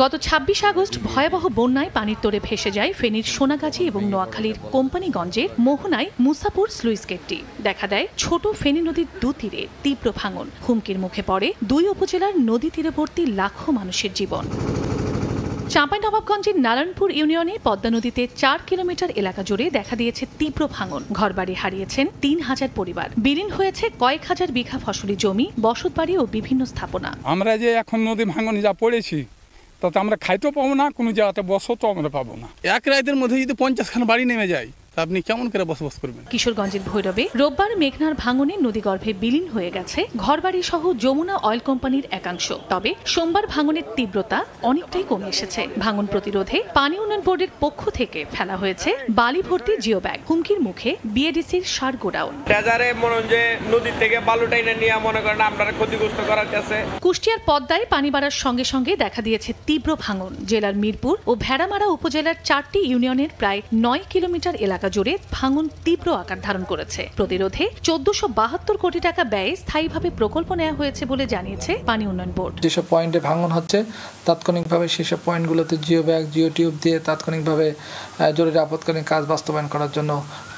গত 26 আগস্ট ভয়াবহ বন্যায় পানির তোড়ে ভেসে যায় ফেনীর সোনাগাজী এবং নোয়াখালীর কোম্পানিগঞ্জের মোহনায় মুসাপুর স্লুইস গেটটি। দেখা দেয় ছোট ফেনী নদীর দুতীরে তীব্র ভাঙন। হুমকির মুখে পড়ে 2 উপজেলার নদী তীরবর্তী লাখো মানুষের জীবন। চাঁপাইনবাবগঞ্জের নারায়ণপুর ইউনিয়নে পদ্মা নদীতে 4 কিলোমিটার এলাকা জুড়ে দেখা দিয়েছে তীব্র ভাঙন। ঘরবাড়ি হারিয়েছেন 3000 পরিবার। বিলীন হয়েছে কয়েক হাজার বিঘা ফসলি জমি, বসতবাড়ি ও বিভিন্ন স্থাপনা। আমরা যে এখন নদী ভাঙনে যা পড়েছি তাতে আমরা খাইতেও পাবো না, কোনো জায়গাতে বসতও আমরা পাবো না। এক রাতের মধ্যে যদি 50 খান বাড়ি নেমে যায় আপনি কেমন করে বসবাস করবেন? কিশোরগঞ্জের ভৈরবে রোববার মেঘনার ভাঙনে নদীগর্ভে বিলীন হয়ে গেছে ঘরবাড়ি সহ যমুনা অয়েল কোম্পানির একাংশ। তবে সোমবার ভাঙনের তীব্রতা অনেকটাই কমে এসেছে। ভাঙন প্রতিরোধে পানি উন্নয়ন বোর্ডের পক্ষ থেকে ফেলা হয়েছে বালি ভর্তি জিও ব্যাগ। হুমকির মুখে বিএডিসির সার গোডাউন। নদী থেকে বালু টাইনা নিয়ে মনে করেন আপনারা ক্ষতিগ্রস্ত করার কাছে। কুষ্টিয়ার পদ্মায় পানি বাড়ার সঙ্গে সঙ্গে দেখা দিয়েছে তীব্র ভাঙন। জেলার মিরপুর ও ভেড়ামারা উপজেলার 4টি ইউনিয়নের প্রায় 9 কিলোমিটার এলাকা জুড়ে ভাঙন তীব্র আকার ধারণ করেছে। প্রতিরোধে 1472 কোটি টাকা ব্যয়ে স্থায়ীভাবে প্রকল্প নেওয়া হয়েছে বলে জানিয়েছে পানি উন্নয়ন বোর্ড। যেসব পয়েন্টে ভাঙন হচ্ছে তাৎক্ষণিকভাবে সেসব পয়েন্টগুলোতে জিও ব্যাগ জিও টিউব দিয়ে তাৎক্ষণিকভাবে জরুরি আপৎকালীন কাজ বাস্তবায়ন করার জন্য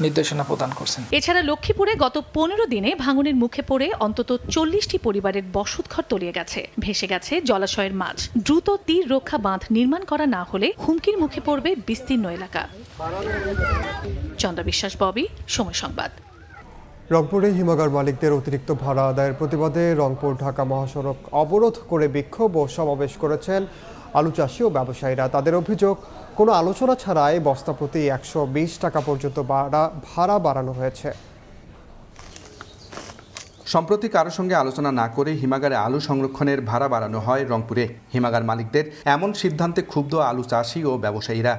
নির্দেশনা প্রদান করছেন। এছাড়া লক্ষ্মীপুরে গত 15 দিনে ভাঙনের মুখে পড়ে অন্তত 40টি পরিবারের বসতঘর তলিয়ে গেছে, ভেসে গেছে জলাশয়ের মাছ। দ্রুত তীর রক্ষা বাঁধ নির্মাণ করা না হলে হুমকির মুখে পড়বে বিস্তীর্ণ এলাকা। চন্দ্র বিশ্বাস, ববি, সময় সংবাদ। রংপুরে হিমাগার মালিকদের অতিরিক্ত ভাড়া আদায়ের প্রতিবাদে রংপুর ঢাকা মহাসড়ক অবরোধ করে বিক্ষোভ ও সমাবেশ করেছেন আলু চাষি ও ব্যবসায়ীরা। তাদের অভিযোগ, কোনো আলোচনা ছাড়াই বস্তা প্রতি 120 টাকা পর্যন্ত ভাড়া বাড়ানো হয়েছে। সম্প্রতি কারোর সঙ্গে আলোচনা না করে হিমাগারে আলু সংরক্ষণের ভাড়া বাড়ানো হয় রংপুরে। হিমাগার মালিকদের এমন সিদ্ধান্তে ক্ষুব্ধ আলু চাষি ও ব্যবসায়ীরা।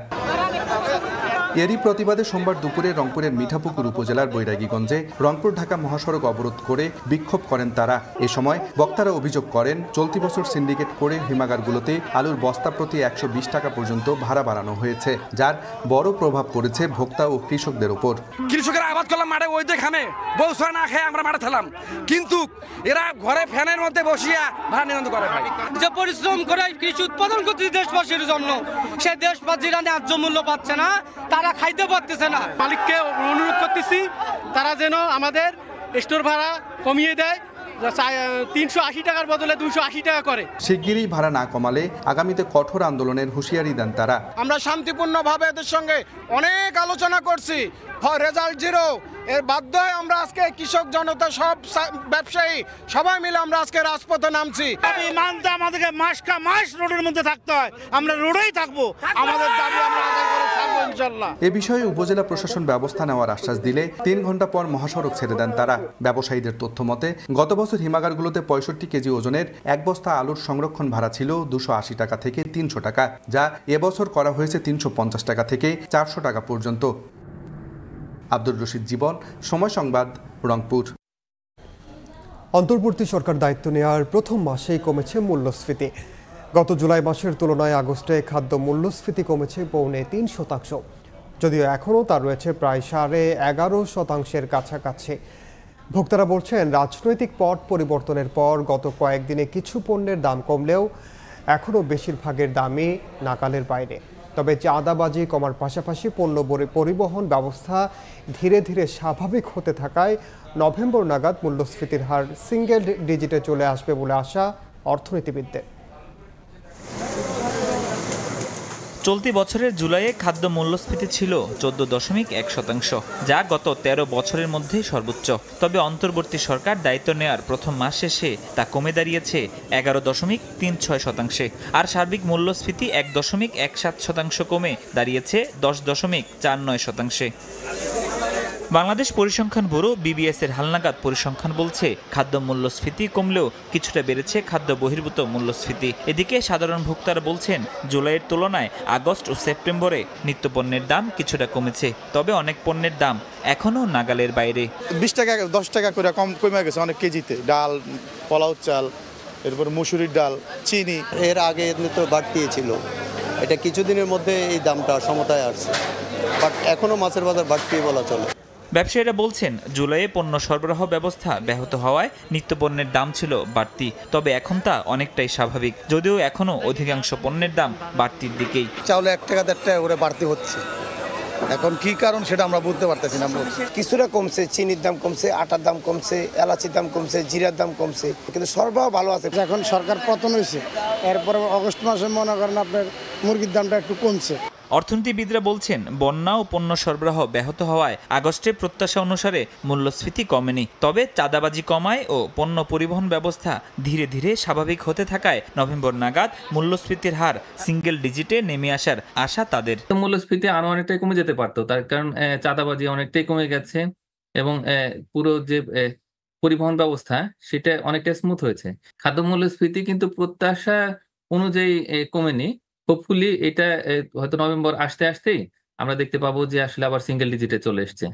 এরই প্রতিবাদে সোমবার দুপুরে রংপুরের মিঠাপুকুর উপজেলার বৈরাগীগঞ্জে রংপুর ঢাকা মহাসড়ক অবরোধ করে বিক্ষোভ করেন তারা। এ সময় বক্তারা অভিযোগ করেন, চলতি বছর সিন্ডিকেট করে হিমাগারগুলোতে আলুর বস্তা প্রতি 120 টাকা পর্যন্ত ভাড়া বাড়ানো হয়েছে, যার বড় প্রভাব পড়েছে ভোক্তা ও কৃষকদের উপর। কৃষকেরা আবাদ করলাম মাঠে, ওই যে খামে বউ ছয় না খেয়ে আমরা মাঠে খেলাম, কিন্তু এরা ঘরে ফ্যানের মধ্যে বসিয়া ভাড়া নিয়ন্ত্রণ করে। যে পরিশ্রম করে কৃষি উৎপাদন করতে দেশবাসীর জন্য, সে দেশবাসীরা ন্যায্য মূল্য পাচ্ছে না, তারা খাইতে পারতেছে না। মালিককে অনুরোধ করতেছি তারা যেন আমাদের স্টোর ভাড়া কমিয়ে দেয়, 380 টাকার বদলে 280 টাকা করে। শিগগিরই ভাড়া না কমালে আগামীতে কঠোর আন্দোলনের হুঁশিয়ারি দেন তারা। আমরা শান্তিপূর্ণভাবে এদের সঙ্গে অনেক আলোচনা করছি, রেজাল্ট জিরো। এর বাধ্য হয়ে আমরা আজকে কৃষক জনতা, সব ব্যবসায়ী সবাই মিলে আমরা আজকে রাজপথে নামছি। মানতে আমাদেরকে মাস রোডের মধ্যে থাকতে হয়, আমরা রোডেই থাকবো, আমাদের দাবি আমরা আদায় করে ছাড়বো ইনশাআল্লাহ। এ বিষয়ে উপজেলা প্রশাসন ব্যবস্থা নেওয়ার আশ্বাস দিলে 3 ঘন্টা পর মহাসড়ক ছেড়ে দেন তারা। ব্যবসায়ীদের তথ্য মতে গত বছর হিমাগারগুলোতে 65 কেজি ওজনের এক বস্তা আলুর সংরক্ষণ ভাড়া ছিল 280 টাকা থেকে 300 টাকা, যা এবছর করা হয়েছে 350 টাকা থেকে 400 টাকা পর্যন্ত। আব্দুর রশিদ জীবন, সময় সংবাদ, রংপুর। অন্তর্বর্তী সরকার দায়িত্ব নেওয়ার প্রথম মাসেই কমেছে মূল্যস্ফীতি। গত জুলাই মাসের তুলনায় আগস্টে খাদ্য মূল্যস্ফীতি কমেছে 3.5%, যদিও এখনও তা রয়েছে প্রায় 11.5%-এর কাছাকাছি। ভোক্তারা বলছেন, রাজনৈতিক পট পরিবর্তনের পর গত কয়েকদিনে কিছু পণ্যের দাম কমলেও এখনও বেশিরভাগের দামই নাগালের বাইরে। তবে চাঁদাবাজি কমার পাশাপাশি পণ্য পরিবহন ব্যবস্থা ধীরে ধীরে স্বাভাবিক হতে থাকায় নভেম্বর নাগাদ মূল্যস্ফীতির হার সিঙ্গেল ডিজিটে চলে আসবে বলে আশা অর্থনীতিবিদদের। চলতি বছরের জুলাইয়ে খাদ্য মূল্যস্ফীতি ছিল 14.1%, যা গত 13 বছরের মধ্যে সর্বোচ্চ। তবে অন্তর্বর্তী সরকার দায়িত্ব নেওয়ার প্রথম মাস শেষে তা কমে দাঁড়িয়েছে 11.36%, আর সার্বিক মূল্যস্ফীতি 1.17% কমে দাঁড়িয়েছে 10.49%। বাংলাদেশ পরিসংখ্যান ব্যুরো BBS এর হালনাগাদ পরিসংখ্যান বলছে, খাদ্য মূল্যস্ফীতি কমলেও কিছুটা বেড়েছে খাদ্য বহির্ভূত মূল্যস্ফীতি। এদিকে সাধারণ ভোক্তারা বলছেন, জুলাইয়ের তুলনায় আগস্ট ও সেপ্টেম্বরে নিত্যপণ্যের দাম কিছুটা কমেছে, তবে অনেক পণ্যের দাম এখনও নাগালের বাইরে। 20 টাকা 10 টাকা করে কমে গেছে অনেক কেজিতে। ডাল, পোলাও চাল, এরপর মসুরির ডাল, চিনি। এর আগে তো বাড়তি ছিল, এটা কিছুদিনের মধ্যে এই দামটা সমতায় আসছে, বাট এখনও মাছের বাজার বাড়তি বলা চলে। ব্যবসায়ীরা বলছেন, জুলাইয়ে পণ্য সরবরাহ ব্যবস্থা ব্যাহত হওয়ায় নিত্যপণ্যের দাম ছিল বাড়তি, তবে এখন তা অনেকটাই স্বাভাবিক, যদিও এখনও অধিকাংশ পণ্যের দাম বাড়তির দিকেই। চাউলে 1 টাকা 1.5 টাকা করে বাড়তি হচ্ছে, এখন কি কারণ সেটা আমরা বুঝতে পারতেছি না। কিছুটা কমছে, চিনির দাম কমছে, আটার দাম কমছে, এলাচির দাম কমছে, জিরার দাম কমছে, কিন্তু সরবরাহ ভালো আছে। এখন সরকার পতন হয়েছে, এরপরে অগস্ট মাসে মনে করেন আপনার মুরগির দামটা একটু কমছে। অর্থনীতিবিদরা বলছেন, বন্যা ও পণ্য সরবরাহ ব্যাহত হওয়ায় আগস্টে প্রত্যাশা অনুসারে মূল্যস্ফীতি কমেনি। তবে চাঁদাবাজি কমায় ও পণ্য পরিবহন ব্যবস্থা ধীরে ধীরে স্বাভাবিক হতে থাকায় নভেম্বর নাগাদ মূল্যস্ফীতির হার সিঙ্গেল ডিজিটে নেমে আসার আশা তাদের। মূল্যস্ফীতি আরো অনেকটাই কমে যেতে পারতো, তার কারণ চাঁদাবাজি অনেকটাই কমে গেছে এবং পুরো যে পরিবহন ব্যবস্থা সেটা অনেকটা স্মুথ হয়েছে। খাদ্য মূল্যস্ফীতি কিন্তু প্রত্যাশা অনুযায়ী কমেনি। হোপফুলি এটা হয়তো নভেম্বর আসতেই আমরা দেখতে পাবো যে আসলে আবার সিঙ্গেল ডিজিটে চলে এসছে।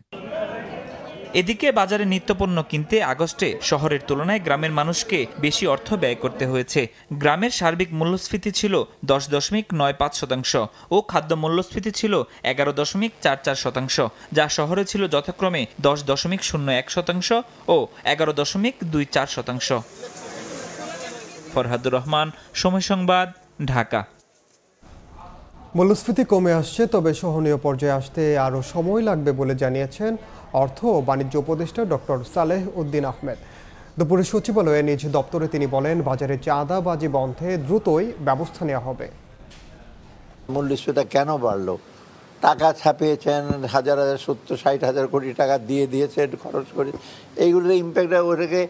এদিকে বাজারে নিত্যপণ্য কিনতে আগস্টে শহরের তুলনায় গ্রামের মানুষকে বেশি অর্থ ব্যয় করতে হয়েছে। গ্রামের সার্বিক মূল্যস্ফীতি ছিল 10.95% ও খাদ্য মূল্যস্ফীতি ছিল 11.44%, যা শহরে ছিল যথাক্রমে 10.01% ও 11.24%। ফরহাদুর রহমান, সময় সংবাদ, ঢাকা। মূল্যস্ফীতি কমে আসছে, তবে সহনীয় পর্যায়ে আসতে আরও সময় লাগবে বলে জানিয়েছেন অর্থ ও বাণিজ্য উপদেষ্টা ডক্টর সালেহ উদ্দিন আহমেদ। দুপুরে সচিবালয়ে নিজ দপ্তরে তিনি বলেন, বাজারে চাঁদাবাজি বন্ধে দ্রুতই ব্যবস্থা নেওয়া হবে। মূল্যস্ফীতি কেন বাড়লো? টাকা ছাপিয়েছেন, হাজার 70-60 কোটি টাকা দিয়েছেন, খরচ করে, এইগুলোর ইম্প্যাক্ট ওটাকে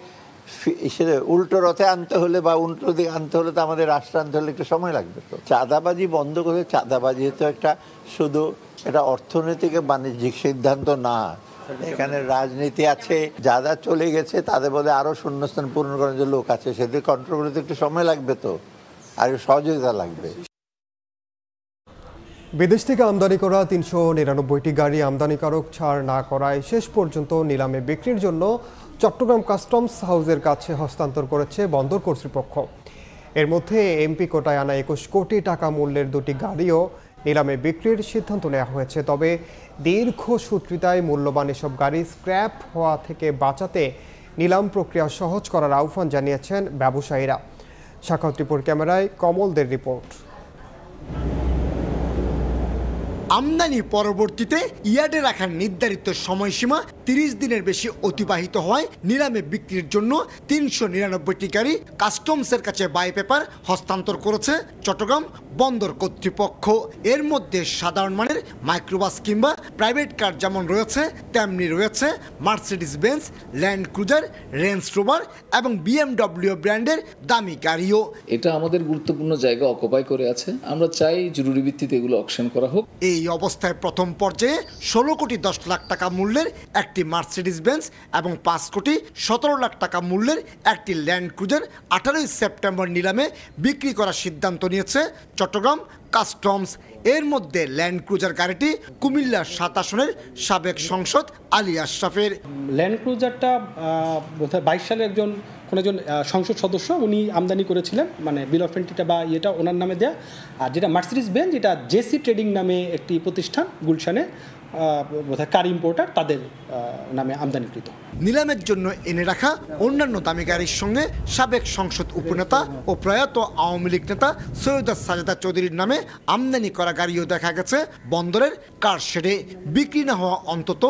উল্টো রথে আনতে হলে বা উল্টো দিকে আনতে হলে তো আমাদের রাষ্ট্র আনতে হলে একটু সময় লাগবে। তো চাঁদাবাজি বন্ধ করে, চাঁদাবাজি তো একটা শুধু এটা অর্থনৈতিক বাণিজ্যিক সিদ্ধান্ত না, এখানে রাজনীতি আছে। যারা চলে গেছে তাদের বলে আরো শূন্যস্থান পূরণ করার যে লোক আছে, সেদের কন্ট্রোল করতে একটু সময় লাগবে, তো আর সহযোগিতা লাগবে। বিদেশ থেকে আমদানি করা 399টি গাড়ি আমদানিকারক ছাড় না করায় শেষ পর্যন্ত নিলামে বিক্রির জন্য চট্টগ্রাম কাস্টমস হাউসের কাছে হস্তান্তর করেছে বন্দর কর্তৃপক্ষ। এর মধ্যে এমপি কোটায় আনা 21 কোটি টাকা মূল্যের 2টি গাড়িও নিলামে বিক্রির সিদ্ধান্ত নেওয়া হয়েছে। তবে দীর্ঘসূত্রিতায় মূল্যবান এসব গাড়ি স্ক্র্যাপ হওয়া থেকে বাঁচাতে নিলাম প্রক্রিয়া সহজ করার আহ্বান জানিয়েছেন ব্যবসায়ীরা। সাক্ষাৎ রিপোর্ট ক্যামেরায় কমলদের রিপোর্ট। আমদানি পরবর্তীতে ইয়ার্ডে রাখার নির্ধারিত সময়সীমা 30 দিনের বেশি অতিবাহিত হওয়ায় নিলামে বিক্রির জন্য 399টি গাড়ি কাস্টমসের কাছে বাই পেপার হস্তান্তর করেছে চট্টগ্রাম বন্দর কর্তৃপক্ষ। এর মধ্যে সাধারণ মানের মাইক্রোবাস কিংবা প্রাইভেট কার যেমন রয়েছে, তেমনি রয়েছে Mercedes Benz, land cruiser, range rover এবং BMW ব্র্যান্ডের দামি গাড়িও। এটা আমাদের গুরুত্বপূর্ণ জায়গা অকুপাই করে আছে। আমরা চাই জরুরি ভিত্তিতে এগুলো অকশন করা হোক। এই অবস্থায় প্রথম পর্যায়ে 16 কোটি 10 লাখ টাকা মূল্যের একটি মার্সিডিজ বেঞ্জ এবং 5 কোটি 17 লাখ টাকা মূল্যের একটি ল্যান্ড ক্রুজার 18 সেপ্টেম্বর নিলামে বিক্রি করার সিদ্ধান্ত নিয়েছে চট্টগ্রাম কাস্টমস। এর মধ্যে ল্যান্ড ক্রুজার গাড়িটি কুমিল্লার 7 আসনের সাবেক সংসদ আলী আশরাফের। ল্যান্ড ক্রুজারটা 22 সালে একজন সংসদ সদস্য উনি আমদানি করেছিলেন, মানে বিল অফ এন্ট্রিটা বা ইয়েটা ওনার নামে দেয়া। আর যেটা মার্সিডিজ বেঞ্জ, যেটা জেসি ট্রেডিং নামে একটি প্রতিষ্ঠান গুলশানে কার ইম্পোর্টার, তাদের নামে আমদানিকৃত। নিলামের জন্য এনে রাখা অন্যান্য দামি গাড়ির সঙ্গে সাবেক সংসদ উপনেতা ও প্রয়াত আওয়ামী লীগ নেতা সৈয়দা সাজেদা চৌধুরীর নামে আমদানি করা গাড়িও দেখা গেছে বন্দরের কার শেডে। বিক্রি না হওয়া অন্তত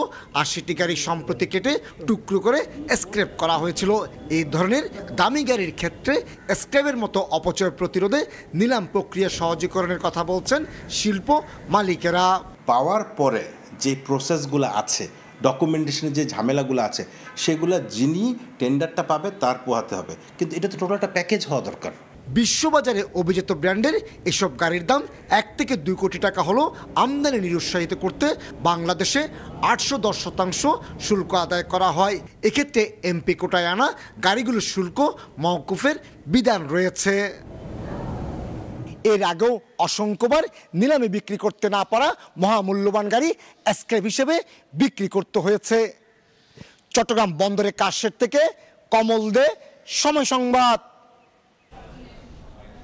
80টি গাড়ি সম্প্রতি কেটে টুকরো করে স্ক্র্যাপ করা হয়েছিল। এই ধরনের দামি গাড়ির ক্ষেত্রে স্ক্র্যাপের মতো অপচয় প্রতিরোধে নিলাম প্রক্রিয়া সহজীকরণের কথা বলছেন শিল্প মালিকেরা। পাওয়ার পরে যে প্রসেসগুলো আছে, ডকুমেন্টেশনের যে ঝামেলাগুলো আছে, সেগুলো যিনি টেন্ডারটা পাবে তার পোহাতে হবে, কিন্তু এটা তো টোটাল একটা প্যাকেজ হওয়া দরকার। বিশ্ববাজারে অভিজাত ব্র্যান্ডের এসব গাড়ির দাম 1 থেকে 2 কোটি টাকা হলেও আমদানি নিরুৎসাহিত করতে বাংলাদেশে 810% শুল্ক আদায় করা হয়। এক্ষেত্রে এমপি কোটায় আনা গাড়িগুলোর শুল্ক মওকুফের বিধান রয়েছে। এর আগেও অসংখ্যবার নিলামে বিক্রি করতে না পারা মহামূল্যবান গাড়ি স্ক্র্যাপ হিসেবে বিক্রি করতে হয়েছে। চট্টগ্রাম বন্দরে কারশেড থেকে কমল দে, সময় সংবাদ।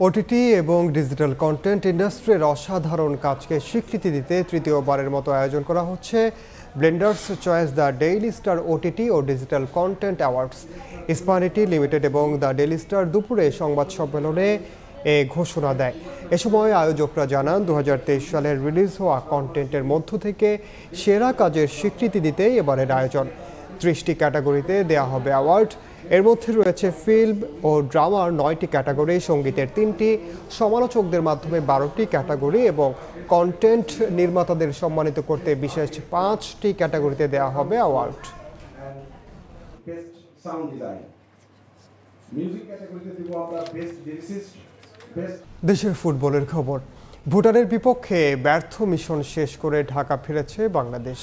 ওটিটি এবং ডিজিটাল কন্টেন্ট ইন্ডাস্ট্রির অসাধারণ কাজকে স্বীকৃতি দিতে তৃতীয়বারের মতো আয়োজন করা হচ্ছে Blenders Choice the Daily Star OTT ও digital content awards. Ispahani limited এবং দ্য ডেইলি স্টার দুপুরে সংবাদ সম্মেলনে এ ঘোষণা দেয়। এ সময় আয়োজকরা জানান, 2023 সালের রিলিজ হওয়া কন্টেন্টের মধ্য থেকে সেরা কাজের স্বীকৃতি দিতেই এবারের আয়োজন। 30টি ক্যাটাগরিতে দেয়া হবে অ্যাওয়ার্ড। এর মধ্যে রয়েছে ফিল্ম ও ড্রামার 9টি ক্যাটাগরি, সঙ্গীতের 3টি, সমালোচকদের মাধ্যমে 12টি ক্যাটাগরি এবং কন্টেন্ট নির্মাতাদের সম্মানিত করতে বিশেষ 5টি ক্যাটাগরিতে দেওয়া হবে অ্যাওয়ার্ড। দেশের ফুটবলের খবর। ভুটানের বিপক্ষে ব্যর্থ মিশন শেষ করে ঢাকা ফিরেছে বাংলাদেশ।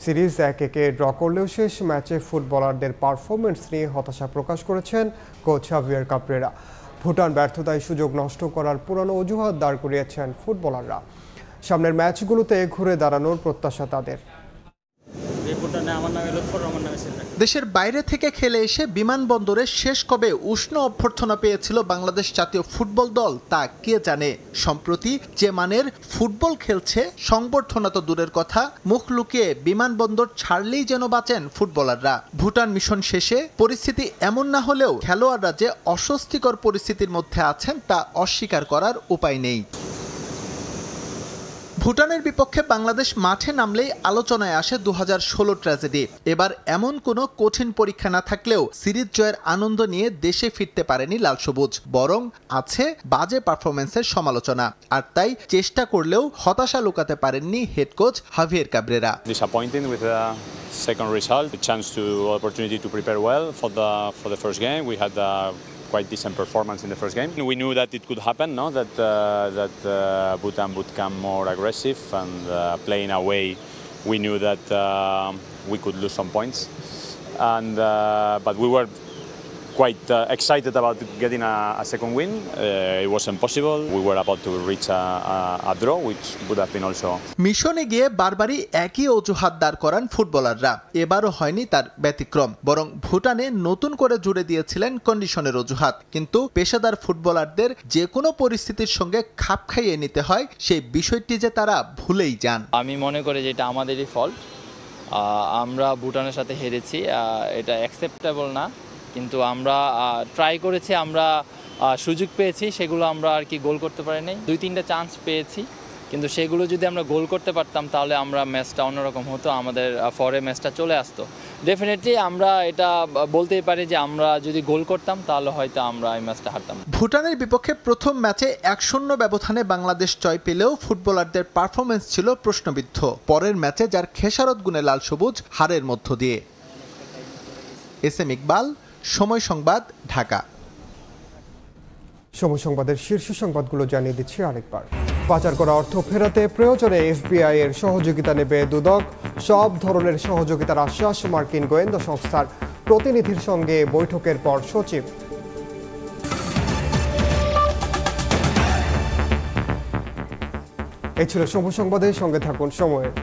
সিরিজ 1-1 ড্র করলেও শেষ ম্যাচে ফুটবলারদের পারফরমেন্স নিয়ে হতাশা প্রকাশ করেছেন কোচ হাভিয়ের কাবরেরা। ভুটান ব্যর্থতায় সুযোগ নষ্ট করার পুরনো অজুহাত দাঁড় করিয়েছেন ফুটবলাররা। সামনের ম্যাচগুলোতে ঘুরে দাঁড়ানোর প্রত্যাশা তাদের। দেশের বাইরে থেকে খেলে এসে বিমানবন্দরে শেষ কবে উষ্ণ অভ্যর্থনা পেয়েছিল বাংলাদেশ জাতীয় ফুটবল দল তা কে জানে। সম্প্রতি যে মানের ফুটবল খেলছে সংবর্ধনা তো দূরের কথা, মুখ লুকিয়ে বিমানবন্দর ছাড়লেই যেন বাঁচেন ফুটবলাররা। ভুটান মিশন শেষে পরিস্থিতি এমন না হলেও খেলোয়াড়রা যে অস্বস্তিকর পরিস্থিতির মধ্যে আছেন তা অস্বীকার করার উপায় নেই। ভুটানের বিপক্ষে বাংলাদেশ মাঠে নামলেই আলোচনায় আসে 2016 ট্র্যাজেডি। এবার এমন কোনো কঠিন পরীক্ষা না থাকলেও সিরিজ জয়ের আনন্দ নিয়ে দেশে ফিরতে পারেনি লাল সবুজ, বরং আছে বাজে পারফরমেন্সের সমালোচনা। আর তাই চেষ্টা করলেও হতাশা লুকাতে পারেননি head coach Javier Cabrera. Disappointing with the second result, the chance to opportunity to prepare well for the first game. We had quite decent performance in the first game. We knew that it could happen, no? That Bhutan would come more aggressive and playing away. We knew that we could lose some points, and but we were quite excited about getting a second win. It wasn't possible. We were about to reach a draw, which would have been also. মিশনে গিয়ে বারবারই একই অজুহাত দাঁড় করান ফুটবলাররা। এবারও হয়নি তার ব্যতিক্রম, বরং ভুটানে নতুন করে জুড়ে দিয়েছিলেন কন্ডিশনের অজুহাত। কিন্তু পেশাদার ফুটবলারদের যে কোনো পরিস্থিতির সঙ্গে খাপ খাইয়ে নিতে হয়, সেই বিষয়টি যে তারা ভুলেই যান। আমি মনে করি যে এটা আমাদেরই ফল্ট। আমরা ভুটানের সাথে হেরেছি, এটা অ্যাকসেপ্টেবল না। কিন্তু আমরা ট্রাই করেছি, আমরা সুযোগ পেয়েছি, সেগুলো আমরা আর কি গোল করতে পারিনি। 2-3টা চান্স পেয়েছি, কিন্তু সেগুলো যদি আমরা গোল করতে পারতাম তাহলে আমরা ম্যাচটা অন্যরকম হতো, আমাদের ফরে ম্যাচটা চলে আসতো। ডেফিনেটলি আমরা এটা বলতেই পারি যে আমরা যদি গোল করতাম তাহলে হয়তো আমরা এই ম্যাচটা হারতাম। ভুটানের বিপক্ষে প্রথম ম্যাচে 1-0 ব্যবধানে বাংলাদেশ জয় পেলেও ফুটবলারদের পারফরমেন্স ছিল প্রশ্নবিদ্ধ। পরের ম্যাচে যার খেসারত গুণে লাল সবুজ হারের মধ্য দিয়ে। এস এম ইকবাল, সময় সংবাদ, ঢাকা। সময় সংবাদের শীর্ষ সংবাদগুলো জানিয়ে দিচ্ছি আরেকবার। পাচার করা অর্থ ফেরাতে প্রয়োজনে এফবিআই এর সহযোগিতা নেবে দুদক। সব ধরনের সহযোগিতার আশ্বাস মার্কিন গোয়েন্দা সংস্থার প্রতিনিধির সঙ্গে বৈঠকের পর সচিব। এই ছিল সময় সংবাদের সঙ্গে থাকুন সময়ের।